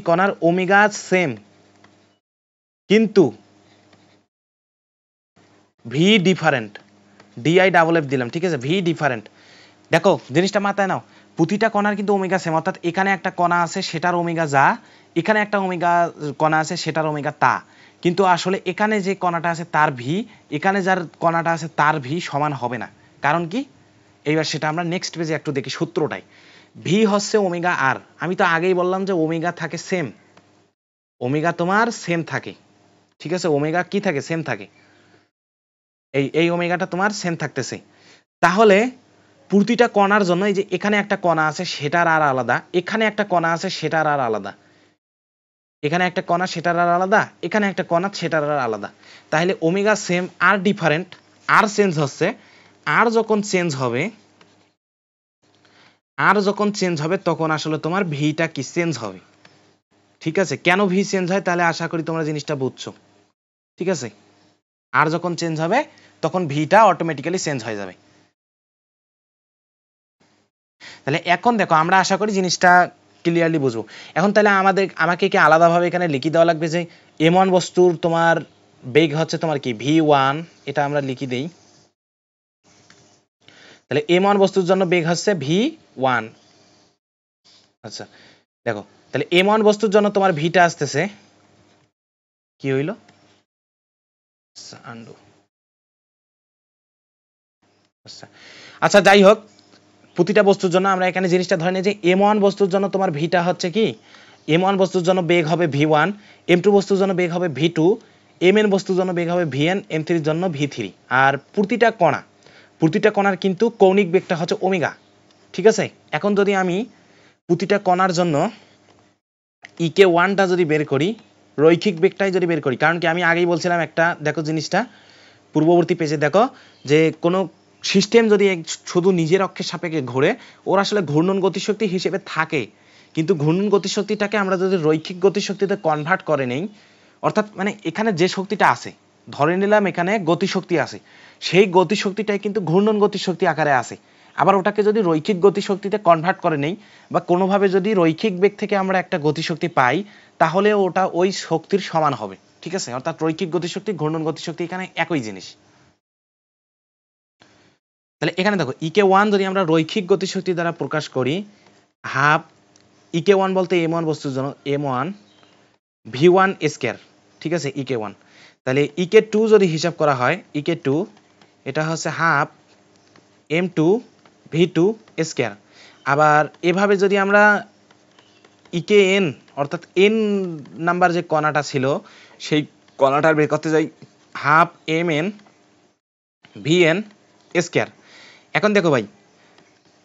কণার ওমেগা সেম, কিন্তু V different, D I double F দিলাম, ঠিক আছে? V different. দেখো জিনিসটা মাথায় নাও, প্রতিটা কণার কিন্তু ওমেগা সেম, অর্থাৎ এখানে একটা কণা আছে সেটার ওমেগা যা, এখানে একটা ওমেগা কণা আছে সেটার ওমেগা তা, কিন্তু আসলে এখানে যে কণাটা আছে তার ভি, এখানে যার কণাটা আছে তার ভি সমান হবে না। কারণ কি? এইবার সেটা আমরা নেক্সট পেজে একটু দেখি সূত্রটাই। ভি হচ্ছে ওমেগা আর, আমি তো আগেই বললাম যে ওমেগা থাকে সেম, ওমেগা তোমার সেম থাকে, ঠিক আছে, ওমেগা কি থাকে, সেম থাকে, এই ওমেগাটা তোমার সেম থাকতেছে। তাহলে প্রতিটা কণার জন্য এই যে এখানে একটা কণা আছে সেটার আর আলাদা, এখানে একটা কণা আছে সেটার আর আলাদা, এখানে একটা কণা সেটার আর আলাদা, এখানে একটা কণা সেটার আর আলাদা। তাহলে ওমেগা সেম আর ডিফারেন্ট, আর চেঞ্জ হচ্ছে, আর যখন চেঞ্জ হবে, আর যখন চেঞ্জ হবে তখন আসলে তোমার ভিটা কি চেঞ্জ হবে। ঠিক আছে, কেন ভি চেঞ্জ হয় তাহলে আশা করি তোমরা জিনিসটা বুঝছো। ঠিক আছে, আর যখন চেঞ্জ হবে তখন ভিটা অটোমেটিক্যালি চেঞ্জ হয়ে যাবে। তাহলে এখন দেখো আমরা আশা করি জিনিসটা ক্লিয়ারলি বুঝবো। এখন তাহলে আমাকে কি আলাদাভাবে এখানে লিখে দেওয়া লাগবে যে M1 বস্তুর তোমার বেগ হচ্ছে তোমার কি V1, এটা আমরা লিখে দেই। তাহলে M1 বস্তুর জন্য বেগ হচ্ছে V1। আচ্ছা দেখো, তাহলে M1 বস্তুর জন্য তোমার ভিটা আসতেছে কি হইল, আচ্ছা যাই হোক, প্রতিটা বস্তুর জন্য আমরা এখানে জিনিসটা ধরে নিই যে M1 বস্তুর জন্য তোমার ভিটা হচ্ছে কি, M1 বস্তুর জন্য বেগ হবে V1, M2 বস্তুর জন্য বেগ হবে V2, Mn বস্তুর জন্য বেগ হবে Vn, M3 এর জন্য V3। আর প্রতিটা কণার কিন্তু কৌণিক বেগটা হচ্ছে ওমেগা। ঠিক আছে, এখন যদি আমি প্রতিটা কণার জন্য EK1টা যদি বের করি, রৈখিক বেগটাই যদি বের করি, কারণ কি আমি আগেই বলছিলাম একটা, দেখো জিনিসটা পূর্ববর্তী পেজে দেখো যে কোনো সিস্টেম যদি শুধু নিজের অক্ষের সাপেক্ষে ঘোরে ওর আসলে ঘূর্ণন গতিশক্তি হিসেবে থাকে, কিন্তু ঘূর্ণন গতিশক্তিটাকে আমরা যদি রৈখিক গতিশক্তিতে কনভার্ট করে নেই, অর্থাৎ মানে এখানে যে শক্তিটা আছে, ধরে নিলাম এখানে গতিশক্তি আছে, সেই গতিশক্তিটাই কিন্তু ঘূর্ণন গতিশক্তি আকারে আছে। আবার ওটাকে যদি রৈখিক গতিশক্তিতে কনভার্ট করে নেই বা কোনোভাবে যদি রৈখিক বেগ থেকে আমরা একটা গতিশক্তি পাই, তাহলে ওটা ওই শক্তির সমান হবে। ঠিক আছে, অর্থাৎ রৈখিক গতিশক্তি ঘূর্ণন গতিশক্তি এখানে একই জিনিস। তাহলে এখানে দেখো EK1 যদি আমরা রৈখিক গতিশক্তি দ্বারা প্রকাশ করি, হাফ EK1 বলতে M1 বস্তুর জন্য M1 V1 স্কয়ার। ঠিক আছে, EK1। তাহলে EK2 যদি হিসাব করা হয়, EK2 এটা হচ্ছে হাফ M2 V2 স্কয়ার। আবার এভাবে যদি আমরা EKN অর্থাৎ n নাম্বার যে কণাটা ছিল সেই কণাটার বের করতে যাই, হাফ Mn Vn স্কয়ার। এখন দেখো ভাই,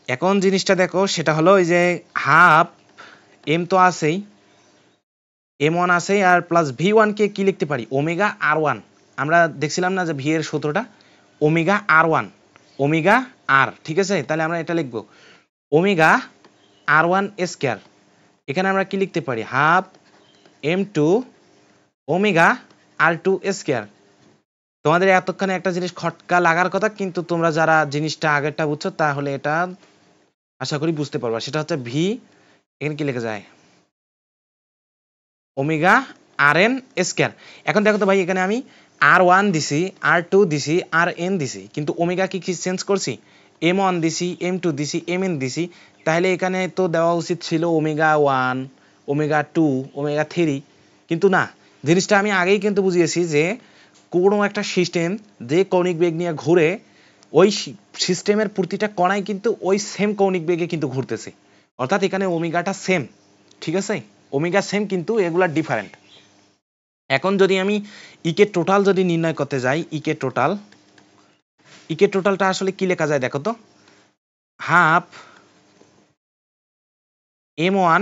এখন জিনিসটা দেখো সেটা হলো ওই যে হাফ M তো আছেই, M1 আছেই, আর প্লাস V1 কে কি লিখতে পারি, ওমেগা R1। আমরা দেখছিলাম না যে V এর সূত্রটা ওমেগা R1, ওমেগা R। ঠিক আছে, তাহলে আমরা এটা লিখবো ওমেগা R1 স্কয়ার। এখানে আমরা কি লিখতে পারি, half M2 omega R2 square. তোমাদের এতক্ষণে একটা জিনিস খটকা লাগার কথা, কিন্তু তোমরা যারা জিনিসটা আগেরটা বুঝছো তাহলে এটা আশা করি বুঝতে পারবা। সেটা হচ্ছে V, এখানে কি লেখা যায়, ওমেগা Rn স্কয়ার। এখন দেখো তো ভাই, এখানে আমি R1 দিছি, R2 দিছি, Rn দিছি, কিন্তু ওমেগা কি চেঞ্জ করছি, M1 দিছি, M2 দিছি, Mn দিছি। তাহলে এখানে তো দেওয়া উচিত ছিল ওমেগা 1, ওমেগা 2, ওমেগা 3, কিন্তু না, জিনিসটা আমি আগেই কিন্তু বুঝিয়েছি যে কোনো একটা সিস্টেম যে কৌণিক বেগ নিয়ে ঘুরে ওই সিস্টেমের প্রতিটা কণাই কিন্তু ওই সেম কৌণিক বেগে কিন্তু ঘুরতেছে, অর্থাৎ এখানে ওমেগাটা সেম। ঠিক আছে, ওমেগা সেম কিন্তু এগুলা ডিফারেন্ট। এখন যদি আমি ইকে টোটাল যদি নির্ণয় করতে যাই, ইকে টোটালটা আসলে কি লেখা যায় দেখো তো, half M1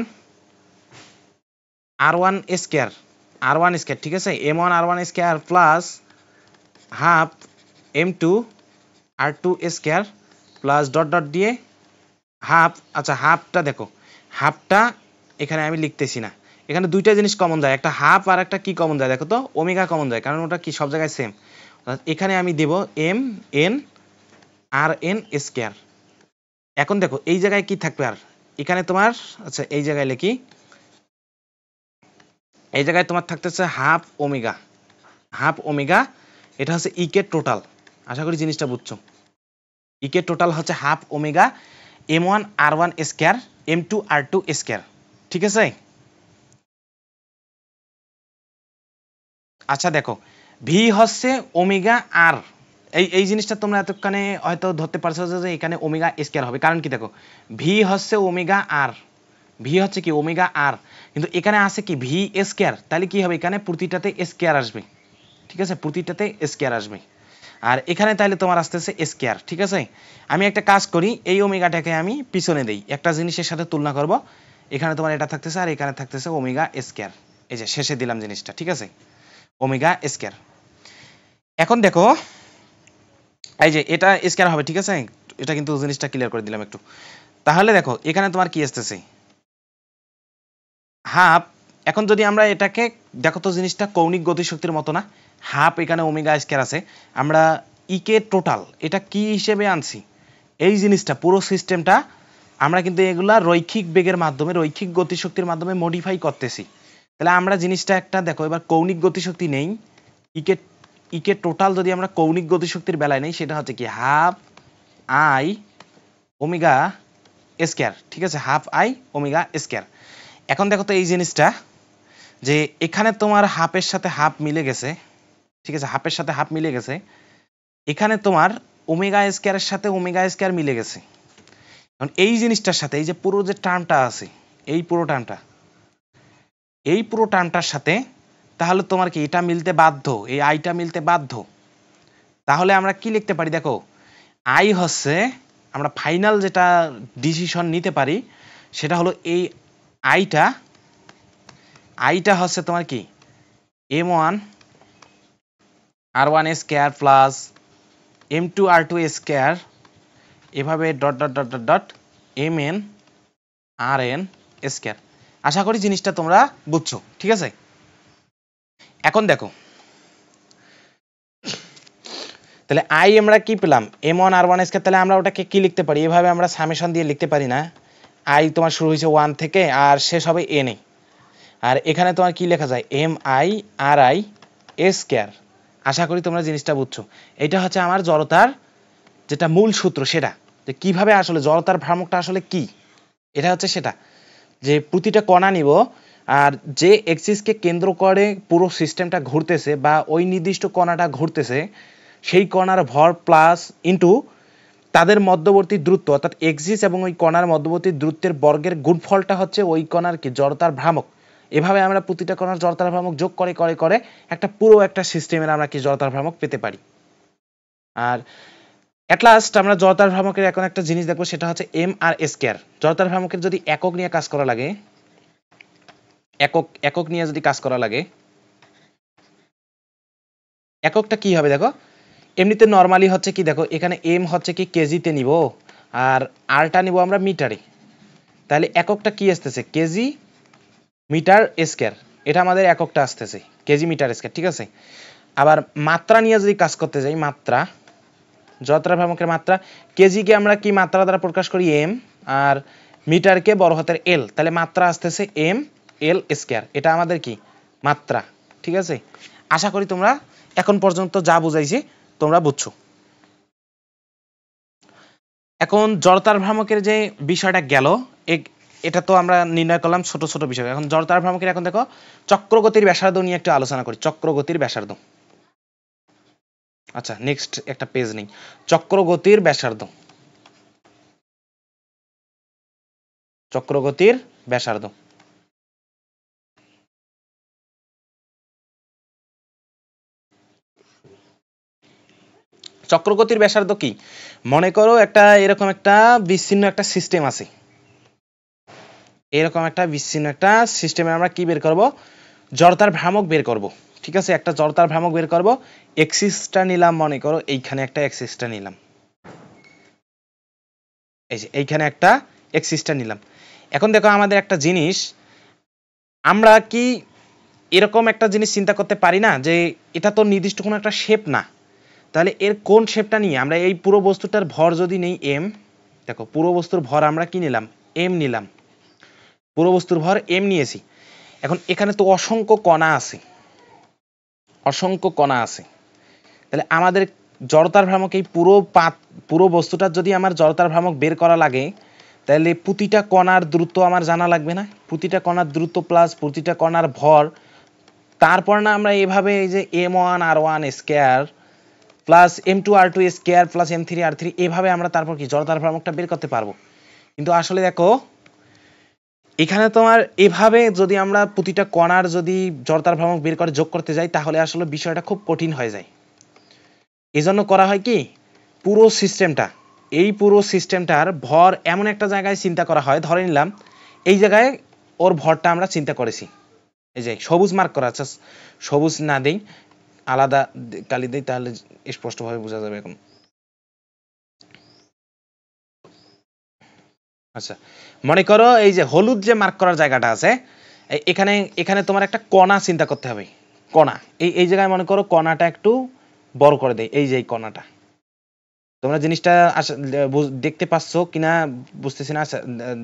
R1 square, R1 square. ঠিক আছে, M1 R1 square plus half M2 R2 square plus dot dot দিয়ে হাফ। আচ্ছা হাফটা দেখো, হাফটা এখানে আমি লিখতেছি না, এখানে দুইটা জিনিস কমন যায়, একটা হাফ আর একটা কি কমন যায় দেখো তো, ওমেগা কমন যায়, কারণ ওটা কি সব জায়গায় সেম। এখানে আমি দেব Mn Rn স্কয়ার। এখন দেখো এই জায়গায় কি থাকবে, আর এখানে তোমার, আচ্ছা এই জায়গায় লিখি, এই জায়গায় তোমার থাকতেছে হাফ ওমেগা, এটা হচ্ছে ইকে টোটাল। আশা করি জিনিসটা বুঝছো, ইকে টোটাল হচ্ছে half omega M1 R1 square M2 R2 square. ঠিক আছে, আচ্ছা দেখো ভি হচ্ছে ওমেগা আর, এই জিনিসটা তোমরা এতক্ষণে হয়তো ধরতে পারছো যে এখানে ওমেগা স্কয়ার হবে, কারণ কি দেখো ভি হচ্ছে ওমেগা আর, ভি হচ্ছে কি ওমেগা আর, কিন্তু এখানে আছে কি ভি স্কয়ার, তাহলে কি হবে এখানে প্রতিটাতে স্কয়ার আসবে, ঠিক আছে, প্রতিটাতে স্কয়ার আসবে। আর এখানে তাহলে তোমার আসতেছে স্কয়ার, ঠিক আছে। আমি একটা কাজ করি, এই ওমেগাটাকে আমি পিছনে দেই, একটা জিনিসের সাথে তুলনা করব। এখানে তোমার এটা থাকতেছে আর এখানে থাকতেছে ওমেগা স্কয়ার, এই যে শেষে দিলাম জিনিসটা, ঠিক আছে, ওমেগা স্কয়ার। এখন দেখো এই যে এটা স্কয়ার হবে, ঠিক আছে, এটা কিন্তু জিনিসটা ক্লিয়ার করে দিলাম একটু। তাহলে দেখো এখানে তোমার কি আসতেছে হাফ। এখন যদি আমরা এটাকে দেখো তো জিনিসটা কৌণিক গতিশক্তির মতো না, হাফ এখানে ওমেগা স্কয়ার আছে, আমরা ইকে টোটাল এটা কি হিসেবে আনছি, এই জিনিসটা পুরো সিস্টেমটা আমরা কিন্তু এগুলা রৈখিক বেগের মাধ্যমে রৈখিক গতিশক্তির মাধ্যমে মডিফাই করতেছি। তাহলে আমরা জিনিসটা একটা দেখো এবার কৌণিক গতিশক্তি নেই, ইকে ইকে টোটাল যদি আমরা কৌণিক গতিশক্তির বেলায় নেই, সেটা হচ্ছে কি হাফ আই ওমেগা স্কয়ার, ঠিক আছে, হাফ আই ওমেগা স্কয়ার। এখন দেখো তো এই জিনিসটা যে এখানে তোমার হাফের সাথে হাফ মিলে গেছে, ঠিক আছে, হাফের সাথে হাফ মিলে গেছে, এখানে তোমার ওমেগা স্কয়ারের সাথে ওমেগা স্কয়ার মিলে গেছে। এখন এই জিনিসটার সাথে এই যে পুরো যে টার্মটা আছে, এই পুরো টার্মটার সাথে তাহলে তোমার কি এটা মিলতে বাধ্য, এই আইটা মিলতে বাধ্য। তাহলে আমরা কি লিখতে পারি দেখো, আই হচ্ছে আমরা ফাইনাল যেটা ডিসিশন নিতে পারি সেটা হলো এই আইটা হচ্ছে তোমার কি m1 r1 square plus m2 r2 square, এভাবে dot dot dot dot dot mn rn square. আশা করি জিনিসটা তোমরা বুঝছো, ঠিক আছে। এখন দেখো তাহলে আই আমরা কি পেলাম m1 r1 স্কয়ার, তাহলে আমরা ওটাকে কি লিখতে পারি, এভাবে আমরা সামেশন দিয়ে লিখতে পারি না, আই তোমার শুরু হয়েছে 1 থেকে আর শেষ হবে n এ, আর এখানে তোমার কি লেখা যায় M I R I square. আশা করি তোমরা জিনিসটা বুঝছো। এটা হচ্ছে আমার জড়তার যেটা মূল সূত্র, সেটা যে কিভাবে আসলে জড়তার ভ্রামকটা আসলে কি, এটা হচ্ছে সেটা যে প্রতিটা কণা নিব আর যে এক্সিসকে কেন্দ্র করে পুরো সিস্টেমটা ঘুরতেছে বা ওই নির্দিষ্ট কণাটা ঘুরতেছে, সেই কণার ভর প্লাস ইনটু তাদের মধ্যবর্তী দূরত্ব, অর্থাৎ এক্সিস এবং ওই কণার মধ্যবর্তী দূরত্বের বর্গের গুণফলটা হচ্ছে ওই কণার কি জড়তার ভ্রামক। এভাবে আমরা প্রতিটা কণার জড়তার ভ্রামক যোগ করে করে করে একটা পুরো একটা সিস্টেমের আমরা কি জড়তার ভ্রামক পেতে পারি। আর এট লাস্ট আমরা জড়তার ভ্রামকের এখন একটা জিনিস দেখবো, সেটা হচ্ছে এম আর স্কয়ার। জড়তার ভ্রামকের যদি একক নিয়ে কাজ করা লাগে, একক নিয়ে যদি কাজ করা লাগে, এককটা কি হবে দেখো, এমনিতে নরমালি হচ্ছে কি দেখো এখানে এম হচ্ছে কি কেজিতে নিব আর আরটা নিব আমরা মিটারে, তাহলে এককটা কি আসতেছে কেজি মিটার স্কয়ার, এটা আমাদের এককটা আসতেছে কেজি মিটার স্কয়ার, ঠিক আছে। আবার মাত্রা নিয়ে যদি কাজ করতে যাই, মাত্রা জড়তার ভ্রামকের মাত্রা, কেজিকে আমরা কি মাত্রা দ্বারা প্রকাশ করি এম, আর মিটারকে বড় হাতের এল, তাহলে মাত্রা আসতেছে এম এল স্কয়ার, এটা আমাদের কি মাত্রা, ঠিক আছে। আশা করি তোমরা এখন পর্যন্ত যা বুঝাইছি তোমরা বুঝছো। এখন জড়তার ভ্রামকের যে বিষয়টা গেল, এটা তো আমরা নির্ণয় করলাম ছোট ছোট বিষয়। এখন জড়তার ভ্রামকের এখন দেখো চক্রগতির ব্যাসার্ধ নিয়ে একটু আলোচনা করি, চক্রগতির ব্যাসার্ধ। আচ্ছা নেক্সট একটা পেজ নেই, চক্রগতির ব্যাসার্ধ, চক্রগতির ব্যাসার্ধ। চক্রগতির ব্যাসার্ধ কি, মনে করো একটা এরকম একটা বিচ্ছিন্ন একটা সিস্টেম আছে, এরকম একটা বিচ্ছিন্ন একটা সিস্টেমে আমরা কি বের করব, জড়তার ভ্রামক বের করব, ঠিক আছে। একটা জড়তার ভ্রামক বের করব, এক্সিসটা নিলাম, মনে করো এইখানে একটা এক্সিসটা নিলাম, এই যে এইখানে একটা এক্সিসটা নিলাম। এখন দেখো আমাদের একটা জিনিস, আমরা কি এরকম একটা জিনিস চিন্তা করতে পারি না যে এটা তো নির্দিষ্ট কোনো একটা শেপ না, তাহলে এর কোন শেপটা নিয়ে আমরা এই পুরো বস্তুটার ভর যদি নেই এম, দেখো পুরো বস্তুর ভর আমরা কি নিলাম এম নিলাম, পুরো বস্তুর ভর এম নিয়েছি। এখন এখানে তো অসংখ্য কণা আছে, অসংখ্য কণা আছে, তাহলে আমাদের জড়তার ভ্রামক এই পুরো বস্তুটার যদি আমার জড়তার ভ্রামক বের করা লাগে, তাহলে প্রতিটা কণার দূরত্ব আমার জানা লাগবে না, প্রতিটা কণার দূরত্ব প্লাস প্রতিটা কণার ভর, তারপর না আমরা এভাবে এই যে m1r1 square plus m2r2 square plus m3r3 এভাবে আমরা তারপর কি জড়তার ভ্রামকটা বের করতে পারবো। কিন্তু আসলে দেখো এখানে তোমার এভাবে যদি আমরা প্রতিটা কণার যদি জড়তার ভ্রামক বের করে যোগ করতে যাই তাহলে আসলে বিষয়টা খুব কঠিন হয়ে যায়। এজন্য করা হয় কি, পুরো সিস্টেমটার ভর এমন একটা জায়গায় চিন্তা করা হয়, ধরে নিলাম এই জায়গায় ওর ভরটা আমরা চিন্তা করেছি, এই যে সবুজ মার্ক করা আছে, সবুজ না দেই আলাদা কালি দেই তাহলে স্পষ্টভাবে বোঝা যাবে এখন। আচ্ছা, মনে করো এই যে হলুদ যে মার্ক করার জায়গাটা আছে, এখানে এখানে তোমার একটা কণা চিন্তা করতে হবে, কণা এই জায়গায় মনে করো কণাটা একটু বড় করে দেয়, এই যে এই কণাটা, তোমরা জিনিসটা দেখতে পাচ্ছ কিনা বুঝতেছি না,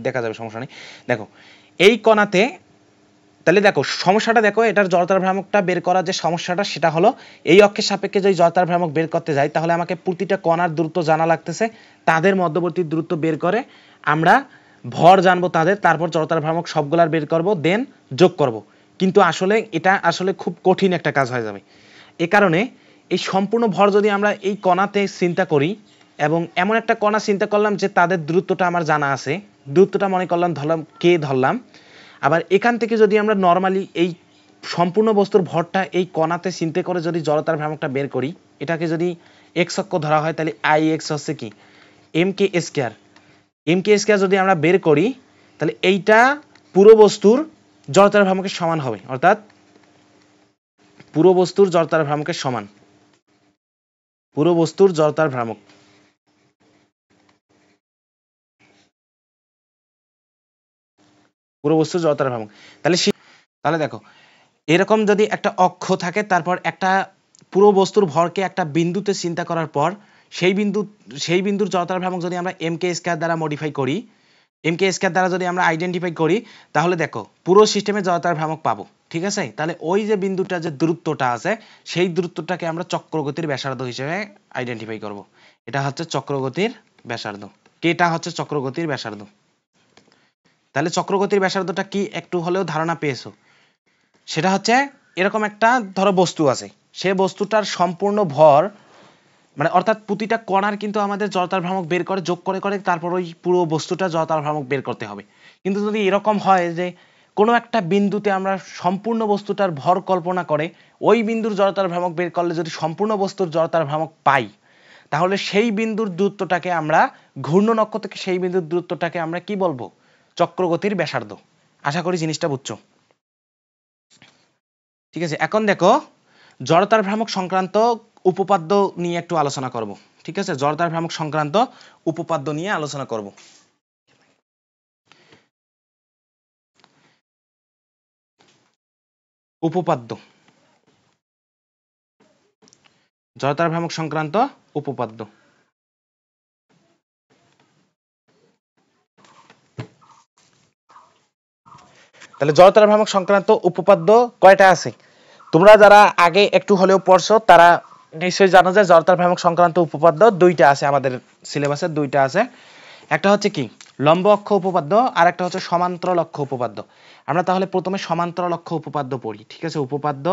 দেখা যাবে সমস্যা নেই। দেখো এই কণাতে, তাহলে দেখো সমস্যাটা দেখো, এটার জড়তার ভ্রামকটা বের করার যে সমস্যাটা সেটা হলো এই অক্ষের সাপেক্ষে যদি জড়তার ভ্রামক বের করতে যাই তাহলে আমাকে প্রতিটা কণার দূরত্ব জানা লাগতেছে, তাদের মধ্যবর্তী দূরত্ব বের করে আমরা ভর জানবো তাদের, তারপর জড়তার ভ্রামক সবগুলার বের করব, দেন যোগ করব। কিন্তু আসলে এটা আসলে খুব কঠিন একটা কাজ হয়ে যাবে। এ কারণে এই সম্পূর্ণ ভর যদি আমরা এই কণাতে চিন্তা করি এবং এমন একটা কণা চিন্তা করলাম যে তাদের দূরত্বটা আমার জানা আছে, দূরত্বটা মনে করলাম ধরলাম কে ধরলাম, আবার এখান থেকে যদি আমরা নর্মালি এই সম্পূর্ণ বস্তুর ভরটা এই কণাতে চিন্তা করে যদি জড়তার ভ্রামকটা বের করি, এটাকে যদি এক্স অক্ষ ধরা হয় তাহলে আই এক্স হচ্ছে কি M K square, M K square যদি আমরা বের করি তাহলে এইটা পুরো বস্তুর জড়তার ভ্রামকের সমান হবে, অর্থাৎ পুরো বস্তুর জড়তার ভ্রামকের সমান, পুরো বস্তুর জড়তার ভ্রামক, পুরো বস্তুর জড়তার ভ্রামক। তাহলে দেখো এরকম যদি একটা অক্ষ থাকে, তারপর একটা পুরো বস্তুর ভরকে একটা বিন্দুতে চিন্তা করার পর সেই বিন্দুর জড়তার ভ্রামক যদি আমরা এম কে স্কয়ার দ্বারা মডিফাই করি, এম কে স্কয়ার দ্বারা যদি আমরা আইডেন্টিফাই করি তাহলে দেখো পুরো সিস্টেমে জড়তার ভ্রামক পাবো। ঠিক আছে, তাহলে ওই যে বিন্দুটা যে দূরত্বটা আছে সেই দূরত্বটাকে আমরা চক্রগতির ব্যাসার্ধ হিসেবে আইডেন্টিফাই করব। এটা হচ্ছে চক্রগতির ব্যাসার্ধ, এটা হচ্ছে চক্রগতির ব্যাসার্ধ। তাহলে চক্রগতির ব্যাসার্ধটা কি একটু হলেও ধারণা পেয়েছো? সেটা হচ্ছে এরকম একটা ধরো বস্তু আছে, সে বস্তুটার সম্পূর্ণ ভর মানে অর্থাৎ প্রতিটা কণার কিন্তু আমাদের জড়তার ভ্রামক বের করে যোগ করে করে তারপর ওই পুরো বস্তুটা জড়তার ভ্রামক বের করতে হবে। কিন্তু যদি এরকম হয় যে কোনো একটা বিন্দুতে আমরা সম্পূর্ণ বস্তুটার ভর কল্পনা করে ওই বিন্দুর জড়তার ভ্রামক বের করলে যদি সম্পূর্ণ বস্তুর জড়তার ভ্রামক পাই, তাহলে সেই বিন্দুর দূরত্বটাকে আমরা ঘূর্ণন অক্ষ থেকে সেই বিন্দুর দূরত্বটাকে আমরা কি বলবো? চক্রগতির ব্যাসার্ধ। আশা করি জিনিসটা বুঝছো। ঠিক আছে, এখন দেখো জড়তার ভ্রামক সংক্রান্ত উপপাদ্য নিয়ে একটু আলোচনা করব। ঠিক আছে, জড়তার ভ্রামক সংক্রান্ত উপপাদ্য নিয়ে আলোচনা করব। উপপাদ্য, জড়তার ভ্রামক সংক্রান্ত উপপাদ্য। তাহলে জড়তার ভ্রামক সংক্রান্ত উপপাদ্য কয়টা আছে? তোমরা যারা আগে একটু হলেও পড়ছো তারা নিশ্চয়ই জানো যে জড়তার ভ্রামক সংক্রান্ত উপপাদ্য দুইটা আছে, আমাদের সিলেবাসে দুইটা আছে। একটা হচ্ছে কি লম্ব অক্ষ উপপাদ্য, আর একটা হচ্ছে সমান্তরাল অক্ষ উপপাদ্য। আমরা তাহলে প্রথমে সমান্তরাল অক্ষ উপপাদ্য পড়ি। ঠিক আছে, উপপাদ্য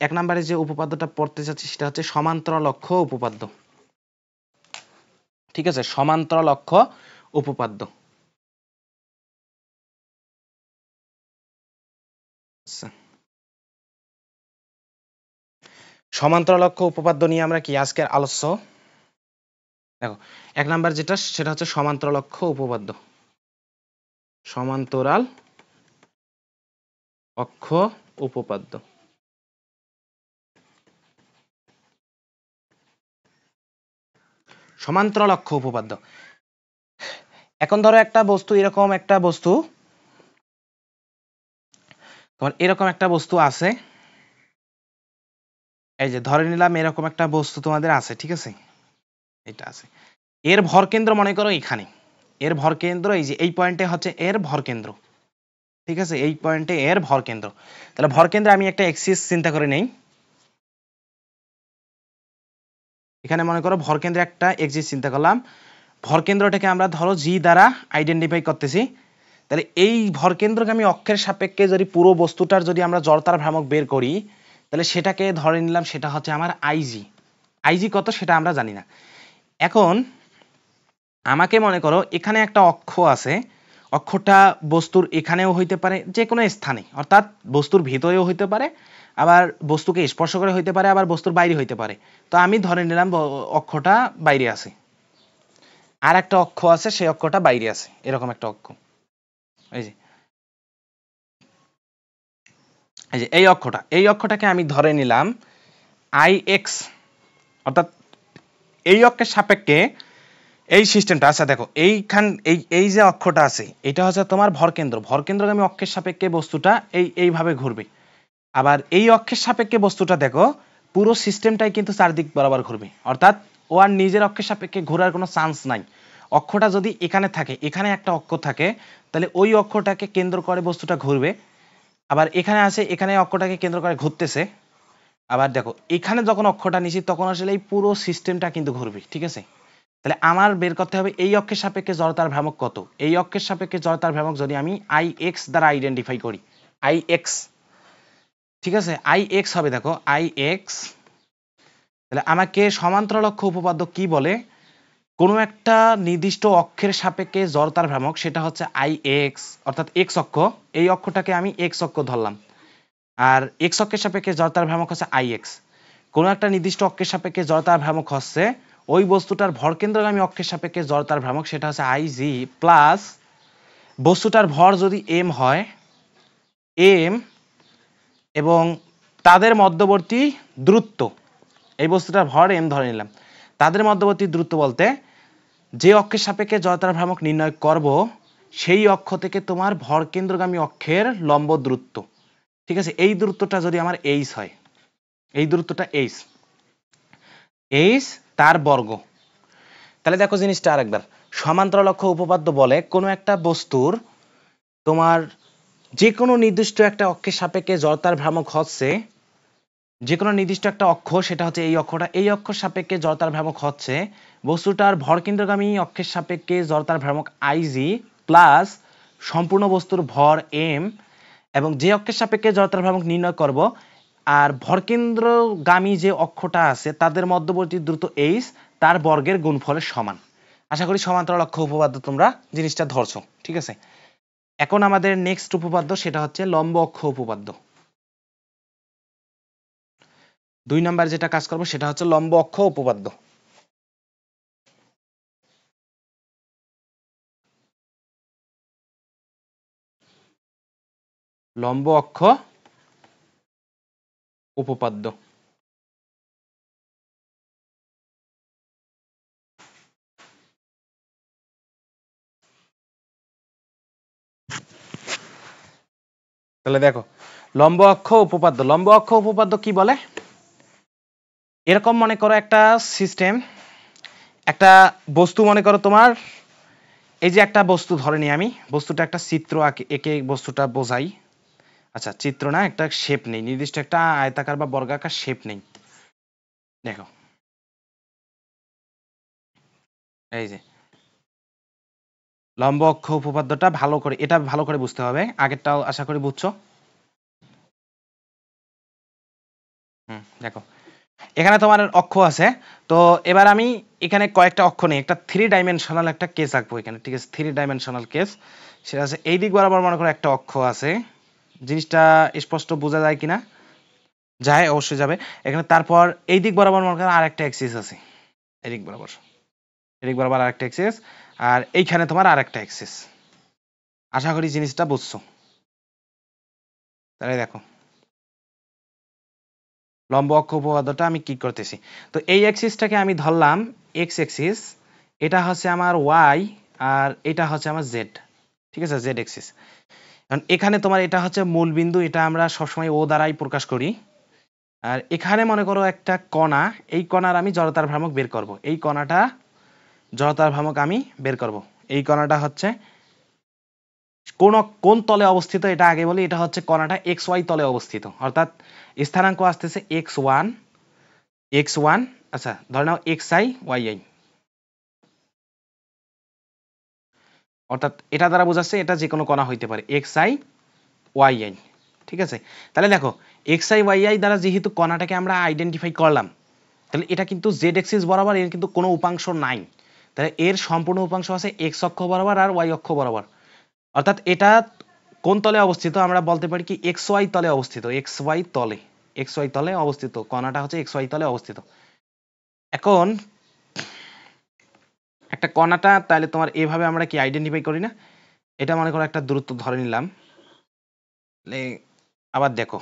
এক নম্বরে যে উপপাদ্যটা পড়তে চাচ্ছি সেটা হচ্ছে সমান্তরাল অক্ষ উপপাদ্য। ঠিক আছে, সমান্তরাল অক্ষ উপপাদ্য। সমান্তরাল অক্ষ উপপাদ্য নিয়ে আমরা কি আজকের আলোচ্য। দেখো এক নাম্বার যেটা সেটা হচ্ছে সমান্তরাল অক্ষ উপপাদ্য, সমান্তরাল অক্ষ উপপাদ্য। সমান্তরাল অক্ষ উপপাদ্য, এখন ধরো একটা বস্তু, এরকম একটা বস্তু, তোমার এরকম একটা বস্তু আছে, এই যে ধরে নিলাম এরকম একটা বস্তু তোমাদের আছে। ঠিক আছে, এটা আছে, এর ভর কেন্দ্র মনে করো এখানে, এর ভর কেন্দ্র এই যে এই পয়েন্টে হচ্ছে এর ভর কেন্দ্র। ঠিক আছে, এই পয়েন্টে এর ভর কেন্দ্র। তাহলে ভর কেন্দ্রে আমি একটা এক্সিস চিন্তা করে নেই, এখানে মনে করো ভর কেন্দ্রে একটা এক্সিস চিন্তা করলাম, ভর কেন্দ্রটাকে আমরা ধরো জি দ্বারা আইডেন্টিফাই করতেছি। তাহলে এই ভর কেন্দ্রকে আমি অক্ষের সাপেক্ষে যদি পুরো বস্তুটার যদি আমরা জড়তার ভ্রামক বের করি তাহলে সেটাকে ধরে নিলাম সেটা হচ্ছে আমার আইজি। আইজি কত সেটা আমরা জানি না। এখন আমাকে মনে করো এখানে একটা অক্ষ আছে, অক্ষটা বস্তুর এখানেও হইতে পারে, যে কোনো স্থানে, অর্থাৎ বস্তুর ভিতরেও হইতে পারে, আবার বস্তুকে স্পর্শ করে হইতে পারে, আবার বস্তুর বাইরে হইতে পারে। তো আমি ধরে নিলাম অক্ষটা বাইরে আছে, আর একটা অক্ষ আছে, সেই অক্ষটা বাইরে আছে, এরকম একটা অক্ষ। এই যে এই অক্ষটাকে আমি ধরে নিলাম IX, অর্থাৎ এই অক্ষের সাপেক্ষে এই সিস্টেমটা। আচ্ছা দেখো, এই যে অক্ষটা আছে, এটা হচ্ছে তোমার ভরকেন্দ্রগামী অক্ষের সাপেক্ষে বস্তুটা এইভাবে ঘুরবে। আবার এই অক্ষের সাপেক্ষে বস্তুটা দেখো পুরো সিস্টেমটাই কিন্তু চারদিক বরাবর ঘুরবে, অর্থাৎ ও আর নিজের অক্ষের সাপেক্ষে ঘোরার কোনো চান্স নাই। অক্ষটা যদি এখানে থাকে, এখানে একটা অক্ষ থাকে, তাহলে ওই অক্ষটাকে কেন্দ্র করে বস্তুটা ঘুরবে। আবার এখানে আছে, এখানে অক্ষটাকে কেন্দ্র করে ঘুরতেছে। আবার দেখো এখানে যখন অক্ষটা নিছি, তখন আসলে এই পুরো সিস্টেমটা কিন্তু ঘুরবে, ঠিক আছে। তাহলে আমার বের করতে হবে এই অক্ষের সাপেক্ষে জড়তার ভ্রামক কত। এই অক্ষের সাপেক্ষে জড়তার ভ্রামক যদি আমি IX দ্বারা আইডেন্টিফাই করি, IX, ঠিক আছে, IX হবে, দেখো IX। তাহলে আমাকে সমান্তরাল অক্ষ উপপাদ্য কি বলে? কোনো একটা নির্দিষ্ট অক্ষের সাপেক্ষে জড়তার ভ্রামক, সেটা হচ্ছে IX, অর্থাৎ X অক্ষ। এই অক্ষটাকে আমি X অক্ষ ধরলাম, আর X অক্ষের সাপেক্ষে জড়তার ভ্রামক হচ্ছে IX। কোনো একটা নির্দিষ্ট অক্ষের সাপেক্ষে জড়তার ভ্রামক হচ্ছে ওই বস্তুটার ভরকেন্দ্রগামী অক্ষের সাপেক্ষে জড়তার ভ্রামক, সেটা হচ্ছে IG, প্লাস বস্তুটার ভর যদি M হয়, M, এবং তাদের মধ্যবর্তী দূরত্ব, এই বস্তুটার ভর M ধরে নিলাম, তাদের মধ্যবর্তী দূরত্ব বলতে যে অক্ষের সাপেক্ষে জড়তার ভ্রামক নির্ণয় করব, সেই অক্ষ থেকে তোমার ভরকেন্দ্রগামী অক্ষের লম্ব দূরত্ব, ঠিক আছে, এই দূরত্বটা যদি আমার H হয়, এই দূরত্বটা H তার বর্গ। তাহলে দেখো জিনিসটা আরেকবার, সমান্তরাল অক্ষ উপপাদ্য বলে কোনো একটা বস্তুর তোমার যে কোনো নির্দিষ্ট একটা অক্ষের সাপেক্ষে জড়তার ভ্রামক হচ্ছে, যে কোনো নির্দিষ্ট একটা অক্ষ, সেটা হচ্ছে এই অক্ষটা, এই অক্ষের সাপেক্ষে জড়তার ভ্রামক হচ্ছে বস্তুটার ভরকেন্দ্রগামী অক্ষের সাপেক্ষে জড়তার ভ্রামক IG, প্লাস সম্পূর্ণ বস্তুর ভর M, এবং যে অক্ষের সাপেক্ষে জড়তার ভ্রামক নির্ণয় করব আর ভরকেন্দ্রগামী যে অক্ষটা আছে তাদের মধ্যবর্তী দূরত্ব H, তার বর্গের গুণফলের সমান। আশা করি সমান্তরাল অক্ষ উপপাদ্য তোমরা জিনিসটা ধরছো, ঠিক আছে। এখন আমাদের নেক্সট উপপাদ্য, সেটা হচ্ছে লম্ব অক্ষ উপপাদ্য। 2 নাম্বার যেটা কাজ করব সেটা হচ্ছে লম্ব অক্ষ উপপাদ্য। লম্ব অক্ষ উপপাদ্য। তাহলে দেখো লম্ব অক্ষ উপপাদ্য, লম্ব অক্ষ উপপাদ্য কি বলে? এরকম মনে করো একটা সিস্টেম, একটা বস্তু মনে করো তোমার, এই যে একটা বস্তু ধরে নিই আমি, বস্তুটা একটা চিত্র এঁকে বস্তুটা বোঝাই। আচ্ছা চিত্র না, একটা শেপ নেই, নির্দিষ্ট একটা আয়তাকার বা বর্গাকার শেপ নেই। দেখো এই যে লম্ব অক্ষ উপপাদ্যটা ভালো করে, এটা ভালো করে বুঝতে হবে, আগেরটাও আশা করি বুঝছো। দেখো এখানে তোমার অক্ষ আছে, তো এবার আমি এখানে কয়েকটা অক্ষ নেই, একটা 3 ডাইমেনশনাল একটা কেস আঁকবো এখানে, ঠিক আছে, 3 ডাইমেনশনাল কেস। সেটা আছে এই দিক বরাবর মনে করো একটা অক্ষ আছে, জিনিসটা স্পষ্ট বোঝা যায় কিনা? যায়, অবশ্যই যাবে। এখানে তারপর এই দিক বরাবর মনে করো আরেকটা অ্যাক্সিস আছে, এদিক বরাবর, এদিক বরাবর আরেকটা অ্যাক্সিস, আর এইখানে তোমার আরেকটা অ্যাক্সিস। আশা করি জিনিসটা বুঝছো। তাহলে দেখো লম্ব অক্ষ উপপাদ্যটা আমি কি করতেছি, তো এই অ্যাক্সিসটাকে আমি ধরলাম এক্স অ্যাক্সিস, এটা হচ্ছে আমার ওয়াই, আর এটা হচ্ছে আমার জেড, ঠিক আছে, জেড অ্যাক্সিস। কারণ এখানে তোমার এটা হচ্ছে মূল বিন্দু, এটা আমরা সবসময় ও দ্বারাই প্রকাশ করি। আর এখানে মনে করো একটা কণা, এই কণার আমি জড়তার ভ্রামক বের করব, এই কণাটা জড়তার ভ্রামক আমি বের করব। এই কণাটা হচ্ছে কোন তলে অবস্থিত এটা আগে বলি, এটা হচ্ছে কণাটা এক্স ওয়াই তলে অবস্থিত, অর্থাৎ স্থানাঙ্ক আসতেছে x1, আচ্ছা ধরে নাও xi yi, অর্থাৎ এটা দ্বারা বোঝাচ্ছে এটা যে কোনো কণা হইতে পারে xi yi, ঠিক আছে। তাহলে দেখো xi yi দ্বারা যেহেতু কণাটাকে আমরা আইডেন্টিফাই করলাম, তাহলে এটা কিন্তু z অ্যাক্সিস বরাবর, এর কিন্তু কোনো উপাংশ নাই, তাহলে এর সম্পূর্ণ উপাংশ আছে x অক্ষ বরাবর আর y অক্ষ বরাবর। অর্থাৎ এটা কোন তলে অবস্থিত আমরা বলতে পারি কি XY তলে অবস্থিত, XY তলে অবস্থিত, কণাটা হচ্ছে XY তলে অবস্থিত। এখন একটা কণাটা তাহলে তোমার এভাবে আমরা কি আইডেন্টিফাই করি না, এটা মনে করো একটা দূরত্ব ধরে নিলাম। আবার দেখো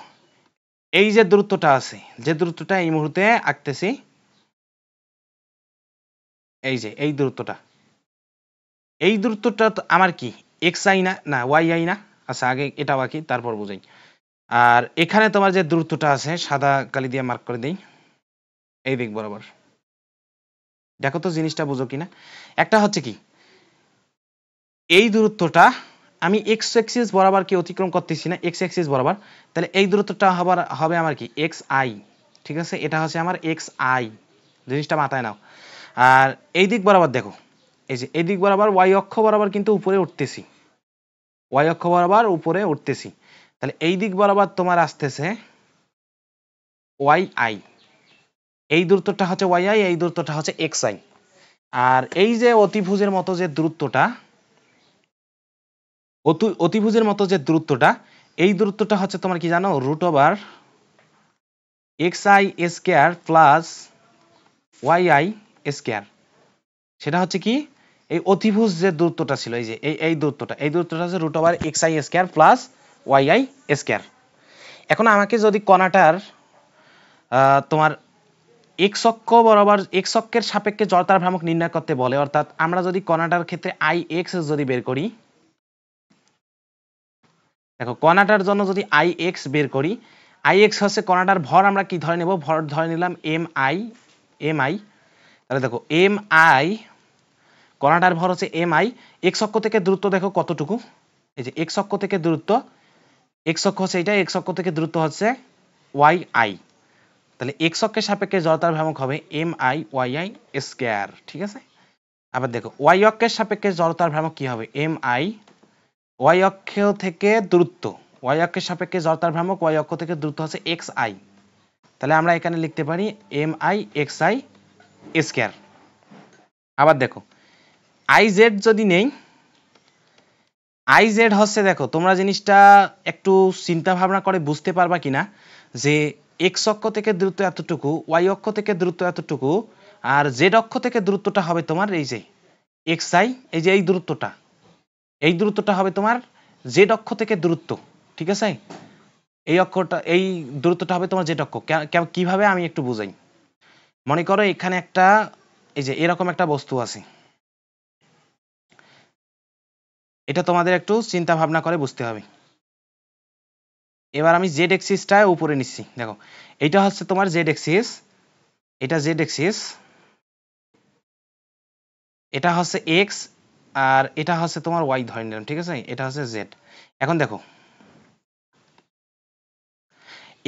এই যে দূরত্বটা আছে, যে দূরত্বটা এই মুহূর্তে আঁকতেছি, এই যে এই দূরত্বটা আমার কি XI না YI না? আচ্ছা আগে এটা আঁকি তারপর বুঝাই। আর এখানে তোমার যে দূরত্বটা আছে সাদা কালি দিয়ে মার্ক করে দেই এই দিক বরাবর। দেখো তো জিনিসটা বুঝো কিনা। একটা হচ্ছে কি এই দূরত্বটা আমি এক্স অ্যাক্সিস বরাবর কি অতিক্রম করতেছি না, এক্স অ্যাক্সিস বরাবর, তাহলে এই দূরত্বটা হবে আমার কি XI। ঠিক আছে, এটা হচ্ছে আমার XI, জিনিসটা মাথায় নাও। আর এই দিক বরাবর দেখো, এই যে এই দিক বরাবর Y অক্ষ বরাবর কিন্তু উপরে উঠতেছি, Y অক্ষ বরাবর উপরে উঠতেছি, তাহলে এই দিক বরাবর তোমার আসতেছে YI, এই দূরত্বটা হচ্ছে YI, এই দূরত্বটা হচ্ছে XI। আর এই যে অতিভুজের মতো যে দূরত্বটা, অতিভুজের মতো যে দূরত্বটা, এই দূরত্বটা হচ্ছে তোমার কি জানো, √XI square plus YI square. সেটা হচ্ছে কি এই অতিভুজ যে দূরত্বটা ছিল, এই যে এই দূরত্বটা হচ্ছে √XI square plus YI square. এখন আমাকে যদি কণাটার তোমার x অক্ষ বরাবর x অক্ষের সাপেক্ষে জড়তার ভ্রামক নির্ণয় করতে বলে, অর্থাৎ আমরা যদি কণাটার ক্ষেত্রে IX যদি বের করি, দেখো কণাটার জন্য যদি IX বের করি, IX হচ্ছে কণাটার ভর, আমরা কি ধরে নেব, ভর ধরে নিলাম MI। তাহলে দেখো MI, কণাটার ভর হচ্ছে MI, x অক্ষ থেকে দূরত্ব দেখো কতটুকু, এই যে x অক্ষ থেকে দূরত্ব, x অক্ষ হচ্ছে এটা, x অক্ষ থেকে দূরত্ব হচ্ছে YI, তাহলে x অক্ষের সাপেক্ষে জড়তার ভ্রামক হবে MI/YI স্কয়ার। ঠিক আছে, আবার দেখো y অক্ষের সাপেক্ষে জড়তার ভ্রামক কি হবে, MI, y অক্ষ থেকে দূরত্ব, y অক্ষের সাপেক্ষে জড়তার ভ্রামক y অক্ষ থেকে দূরত্ব হচ্ছে XI, তাহলে আমরা এখানে লিখতে পারি MI/XI স্কয়ার। আবার দেখো IZ যদি নেই, IZ হচ্ছে, দেখো তোমরা জিনিসটা একটু চিন্তা ভাবনা করে বুঝতে পারবা কিনা, যে x অক্ষ থেকে দূরত্ব এতটুকু, y অক্ষ থেকে দূরত্ব এতটুকু, আর z অক্ষ থেকে দূরত্বটা হবে তোমার এই যে XI, এই যে এই দূরত্বটা হবে তোমার z অক্ষ থেকে দূরত্ব। ঠিক আছে, এই দূরত্বটা হবে তোমার z অক্ষ। কিভাবে আমি একটু বুঝাই। মনে করো এখানে একটা এই যে এরকম একটা বস্তু আছে, এটা তোমাদের একটু চিন্তা ভাবনা করে বুঝতে হবে। এবার আমি জেড এক্সিসটা উপরে নিচ্ছি, দেখো এটা হচ্ছে তোমার জেড এক্সিস, এটা জেড এক্সিস, এটা হচ্ছে এক্স, আর এটা হচ্ছে তোমার ওয়াই ধরে নিলাম। ঠিক আছে, এটা হচ্ছে জেড। এখন দেখো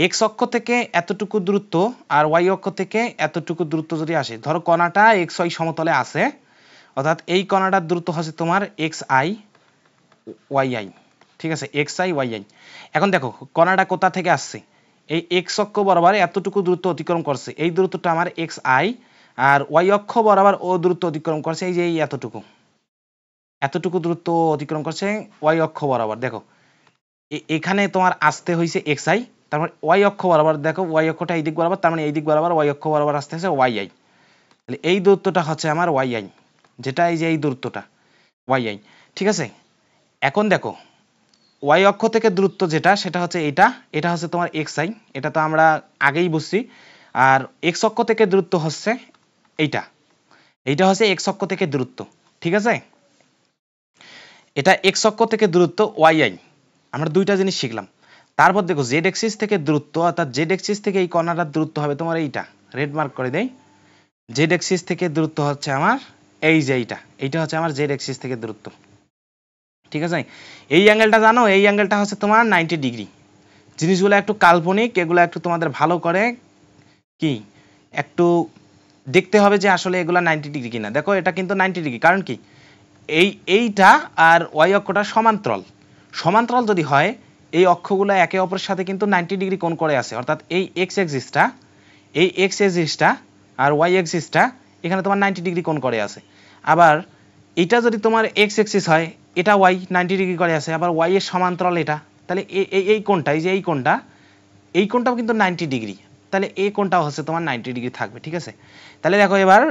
এক্স অক্ষ থেকে এতটুকু দূরত্ব আর ওয়াই অক্ষ থেকে এতটুকু দূরত্ব যদি আসে, ধরো কণাটা এক্স ওয়াই সমতলে আছে, অর্থাৎ এই কণাটার দূরত্ব হচ্ছে তোমার XI YI। ঠিক আছে, XI YI। এখন দেখো কণাটা কোথা থেকে আসছে, এই এক্স অক্ষ বরাবর এতটুকু দূরত্ব অতিক্রম করছে, এই দূরত্বটা আমার XI, আর ওয়াই অক্ষ বরাবর ও দূরত্ব অতিক্রম করছে এই যে এই এতটুকু দূরত্ব অতিক্রম করছে ওয়াই অক্ষ বরাবর। দেখো এখানে তোমার আসতে হয়েছে XI, তারপর ওয়াই অক্ষ বরাবর, দেখো ওয়াই অক্ষটা এই দিক বরাবর, তার মানে এই দিক বরাবর ওয়াই অক্ষ বরাবর আসতে হচ্ছে YI, তাহলে এই দূরত্বটা হচ্ছে আমার YI, যেটা এই যে এই দূরত্বটা YI। ঠিক আছে, এখন দেখো ওয়াই অক্ষ থেকে দূরত্ব যেটা, সেটা হচ্ছে এটা হচ্ছে তোমার XI, এটা তো আমরা আগেই বুঝছি। আর এক্স অক্ষ থেকে দূরত্ব হচ্ছে এইটা হচ্ছে এক্স অক্ষ থেকে দূরত্ব। ঠিক আছে, এটা এক্স অক্ষ থেকে দূরত্ব YI, আমরা দুইটা জিনিস শিখলাম। তারপর দেখো জেড এক্সিস থেকে দূরত্ব, অর্থাৎ জেড এক্সিস থেকে এই কর্নারটার দূরত্ব হবে তোমার এইটা, রেড মার্ক করে দেই, জেড এক্সিস থেকে দূরত্ব হচ্ছে আমার এই যে এইটা হচ্ছে আমার জেড এক্সিস থেকে দূরত্ব। ঠিক আছে, এই অ্যাঙ্গেলটা জানো, এই অ্যাঙ্গেলটা হচ্ছে তোমার 90 ডিগ্রি। জিনিসগুলো একটু কাল্পনিক, এগুলো একটু তোমাদের ভালো করে কি একটু দেখতে হবে যে আসলে এগুলো 90 ডিগ্রি কিনা। দেখো এটা কিন্তু 90 ডিগ্রি, কারণ কি এইটা আর ওয়াই অক্ষটা সমান্তরাল যদি হয়, এই অক্ষগুলো একে অপরের সাথে কিন্তু 90 ডিগ্রি কোণ করে আছে, অর্থাৎ এই এক্স এক্সিসটা আর ওয়াই এক্সিসটা এখানে তোমার 90 ডিগ্রি কোণ করে আছে। আবার এটা যদি তোমার এক্স এক্সিস হয়, এটা ওয়াই 90 ডিগ্রি করে আছে, আবার ওয়াই এর সমান্তরাল এটা, তাহলে এই কোণটা, এই যে এই কোণটাও কিন্তু 90 ডিগ্রি, তাহলে এই কোণটাও হচ্ছে তোমার 90 ডিগ্রি থাকবে। ঠিক আছে, তাহলে দেখো এবার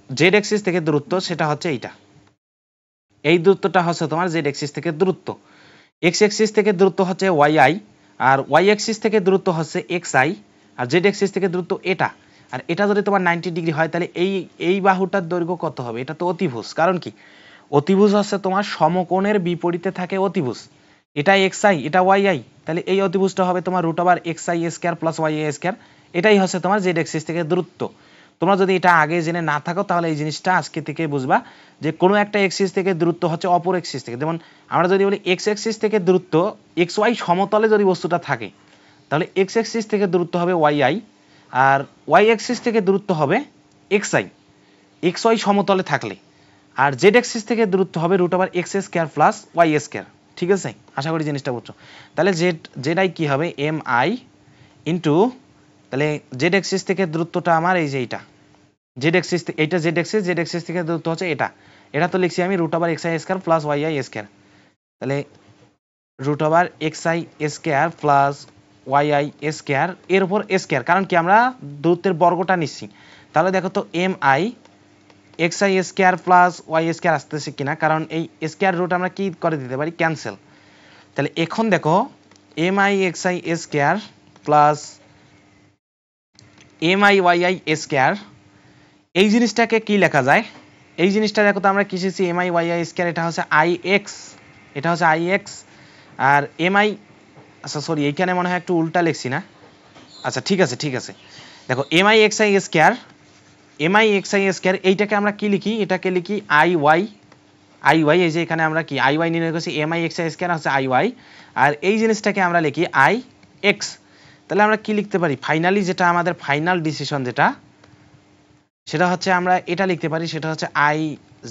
জেড এক্সিস থেকে দূরত্ব সেটা হচ্ছে এইটা, এই দূরত্বটা হচ্ছে তোমার জেড এক্সিস থেকে দূরত্ব। এক্স এক্সিস থেকে দূরত্ব হচ্ছে ওয়াই আই, আর ওয়াই এক্সিস থেকে দূরত্ব হচ্ছে এক্স আই, আর জেড এক্সিস থেকে দূরত্ব এটা। আর এটা যদি তোমার 90 ডিগ্রি হয়, তাহলে এই বাহুটার দৈর্ঘ্য কত হবে? এটা তো অতিভুজ। কারণ কি, অতিভুজ হচ্ছে তোমার সমকোণের বিপরীতে থাকে অতিভুজ। এটা এক্স আই, এটা ওয়াই আই, তাহলে এই অতিভুজটা হবে তোমার root over x I square plus Y I square. এটাই হচ্ছে তোমার জেড এক্সিস থেকে দূরত্ব। তোমরা যদি এটা আগে জেনে না থাকো, তাহলে এই জিনিসটা আজকে থেকে বুঝবা যে কোনো একটা এক্সিস থেকে দূরত্ব হচ্ছে অপর এক্সিস থেকে। যেমন আমরা যদি বলি এক্স এক্সিস থেকে দূরত্ব এক্স ওয়াই সমতলে যদি বস্তুটা থাকে, তাহলে এক্স এক্সিস থেকে দূরত্ব হবে ওয়াই আই, আর ওয়াই এক্সিস থেকে দূরত্ব হবে এক্স আই এক্স ওয়াই সমতলে থাকলে। আর জেড এক্সিস থেকে দূরত্ব হবে root over x square plus y square. ঠিক আছে, আশা করি জিনিসটা বুঝছো। তাহলে জেড আই কি হবে? এম আই ইন্টু, তাহলে জেড এক্সিস থেকে দূরত্বটা আমার এই যে এইটা জেড এক্সিস, এইটা জেড এক্সিস থেকে দূরত্ব হচ্ছে এটা তো লিখছি আমি root over x I square plus Y I square. তাহলে root over x I square plus Y I square এর উপর স্কয়ার, কারণ কি আমরা দূরত্বের বর্গটা নিচ্ছি। তাহলে দেখো তো m i x I square plus y square আসতেছে কিনা, কারণ এই স্কয়ার রুট আমরা কি করে দিতে পারি? ক্যান্সেল। তাহলে এখন দেখো m i x I square plus m i y I square, এই জিনিসটাকে কি লেখা যায়? এই জিনিসটা দেখো তো আমরা কি শিখছি? M i y I square, এটা হচ্ছে আই এক্স, এটা হচ্ছে আই এক্স, আর এম আই, আচ্ছা সরি এইখানে মনে হয় একটু উল্টা লিখছি না। আচ্ছা ঠিক আছে, দেখো m i x I square, m i x I square এইটাকে আমরা কি লিখি? এটাকে লিখি আই ওয়াই, এই যে এখানে আমরা কি আই ওয়াই নির্ণয় করছি, m i x I square হচ্ছে আই ওয়াই, আর এই জিনিসটাকে আমরা লিখি আই এক্স। তাহলে আমরা কি লিখতে পারি? ফাইনালি যেটা আমাদের ফাইনাল ডিসিশন যেটা, সেটা হচ্ছে আমরা এটা লিখতে পারি, সেটা হচ্ছে আই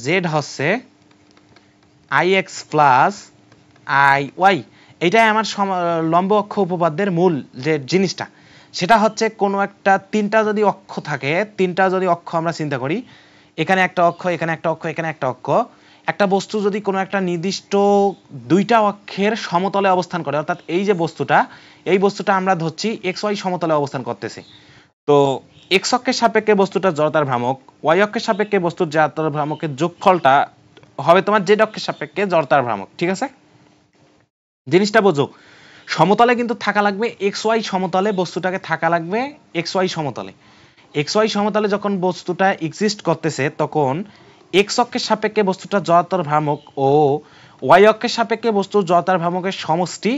জেড হচ্ছে i x plus i y. এইটাই আমার লম্ব অক্ষ উপপাদ্যের মূল যে জিনিসটা, সেটা হচ্ছে কোনো একটা তিনটা যদি অক্ষ থাকে, তিনটা যদি অক্ষ আমরা চিন্তা করি, এখানে একটা অক্ষ, এখানে একটা অক্ষ, এখানে একটা অক্ষ, একটা বস্তু যদি কোনো একটা নির্দিষ্ট দুইটা অক্ষের সমতলে অবস্থান করে, অর্থাৎ এই যে বস্তুটা, এই বস্তুটা আমরা ধরছি এক্স ওয়াই সমতলে অবস্থান করতেছে, তো এক্স অক্ষের সাপেক্ষে বস্তুটার জড়তার ভ্রামক, ওয়াই অক্ষের সাপেক্ষে বস্তুর জড়তার ভ্রামকের যোগফলটা হবে তোমার জেড অক্ষের সাপেক্ষে জড়তার ভ্রামক। ঠিক আছে, জিনিসটা বোঝো। সমতলে কিন্তু থাকা লাগবে এক্স ওয়াই সমতলে, বস্তুটাকে থাকা লাগবে এক্স ওয়াই সমতলে। এক্স ওয়াই সমতলে যখন বস্তুটা এক্সিস্ট করতেছে, তখন এক্স অক্ষের সাপেক্ষে বস্তুটার জড়তার ভ্রামক ও ওয়াই অক্ষের সাপেক্ষে বস্তুর জড়তার ভ্রামকের সমষ্টি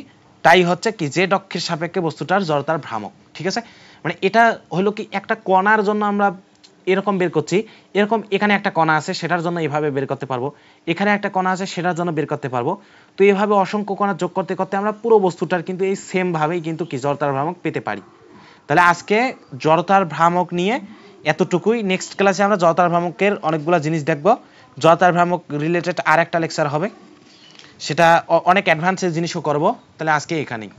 তাই হচ্ছে কি জেড অক্ষের সাপেক্ষে বস্তুটার জড়তার ভ্রামক। ঠিক আছে, মানে এটা হলো কি একটা কণার জন্য আমরা এরকম বের করছি, এরকম এখানে একটা কণা আছে সেটার জন্য এভাবে বের করতে পারবো, এখানে একটা কণা আছে সেটার জন্য বের করতে পারবো। তো এভাবে অসংখ্য কণা যোগ করতে করতে আমরা পুরো বস্তুটার কিন্তু এই সেম ভাবেই কিন্তু কি জড়তার ভ্রামক পেতে পারি। তাহলে আজকে জড়তার ভ্রামক নিয়ে এতটুকুই। নেক্সট ক্লাসে আমরা জড়তার ভ্রামকের অনেকগুলো জিনিস দেখবো। জড়তার ভ্রামক রিলেটেড আর একটা লেকচার হবে, সেটা অনেক অ্যাডভান্সের জিনিসও করব। তাহলে আজকে এখানেই।